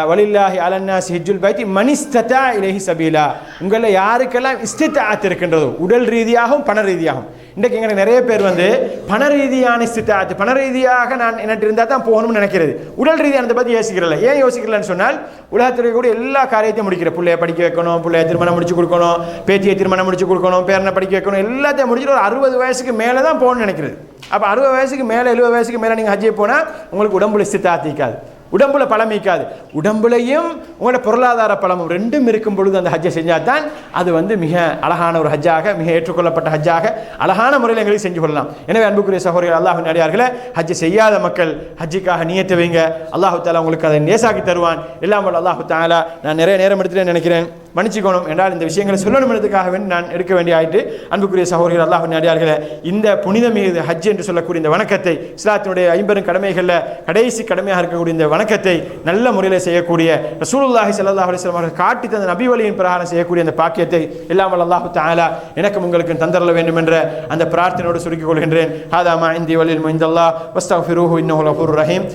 வலில்லாஹி அலன்னாசி ஹிஜ்ஜுல் பைத்தி மன் இஸ்ததா இலைஹி சபீலா, உங்களில் யாருக்கெல்லாம் இஸ்திதாத் இருக்கின்றதோ உடல் ரீதியாகவும் பண ரீதியாகவும். இன்றைக்கு எங்களுக்கு நிறைய பேர் வந்து பண ரீதியான இஸ்திதாத், பண ரீதியாக நான் என்ன இருந்தால் தான் போகணும்னு நினைக்கிறது, உடல் ரீதியானதை பற்றி யோசிக்கிறல. ஏன் யோசிக்கலன்னு சொன்னால், உலகத்தில் கூட எல்லா காரியத்தையும் முடிக்கிற, பிள்ளைய படிக்க வைக்கணும், பிள்ளைய திருமணம் முடிச்சு கொடுக்கணும், பேத்தியை திருமணம் முடிச்சு கொடுக்கணும், பேரனை படிக்க வைக்கணும், எல்லாத்தையும் முடிச்சுட்டு ஒரு 60 வயசுக்கு மேலே தான் போகணும்னு நினைக்கிறது. அப்போ 60 வயசுக்கு மேலே 70 வயசுக்கு மேலே நீங்கள் ஹஜ்ஜே போனால் உங்களுக்கு உடம்புல இஸ்திதாத் இருக்காது, உடம்புல பலம் இருக்காது. உடம்புலையும் உங்களோட பொருளாதார பலமும் ரெண்டும் இருக்கும் பொழுது அந்த ஹஜ்ஜை செஞ்சால் தான் அது வந்து மிக அழகான ஒரு ஹஜ்ஜாக, மிக ஏற்றுக்கொள்ளப்பட்ட ஹஜ்ஜாக அழகான முறையில் எங்களுக்கு செஞ்சு கொள்ளலாம். எனவே அன்புக்குரிய சகோதரர்கள் அல்லாஹ்வின் அடியார்களே, ஹஜ்ஜை செய்யாத மக்கள் ஹஜ்ஜுக்காக நியத்து வைங்க. அல்லாஹு தஆலா உங்களுக்கு அதை நேசாக்கி தருவான். எல்லாம் வல்ல அல்லாஹு தஆலா, நான் நிறைய நேரம் எடுத்துட்டேன்னு நினைக்கிறேன், மன்னிச்சுக்கணும் என்றால் இந்த விஷயங்களை சொல்லணும்ன்றதுக்காக வேண்டி நான் எடுக்க வேண்டிய ஆயிட்டு. அன்புக்குரிய சகோதரர்கள் அல்லாஹ்வின் அடியார்களே, இந்த புனித மீது ஹஜ் என்று சொல்லக்கூடிய இந்த வணக்கத்தை, இஸ்லாத்தினுடைய 50 கடமைகளில் கடைசி கடமையாக இருக்கக்கூடிய இந்த வணக்கத்தை நல்ல முறையில் செய்யக்கூடிய, ரசூலுல்லாஹி ஸல்லல்லாஹு அலைஹி வஸல்லம் அவர்கள் காட்டி தந்த நபி வழியின் பிரகாரம் செய்யக்கூடிய அந்த பாக்கியத்தை எல்லாம் வல்ல அல்லாஹு தஆலா எனக்கும் உங்களுக்கு தந்தரல வேண்டும் என்ற அந்த பிரார்த்தனையோடு சுருக்கிக் கொள்கின்றேன். ஹாதா மா இந்தி வலில் முஹிந்தல்லாஹ் வஸ்தக்ஃபிரூஹு இன்னஹு கஃபூருர் ரஹீம்.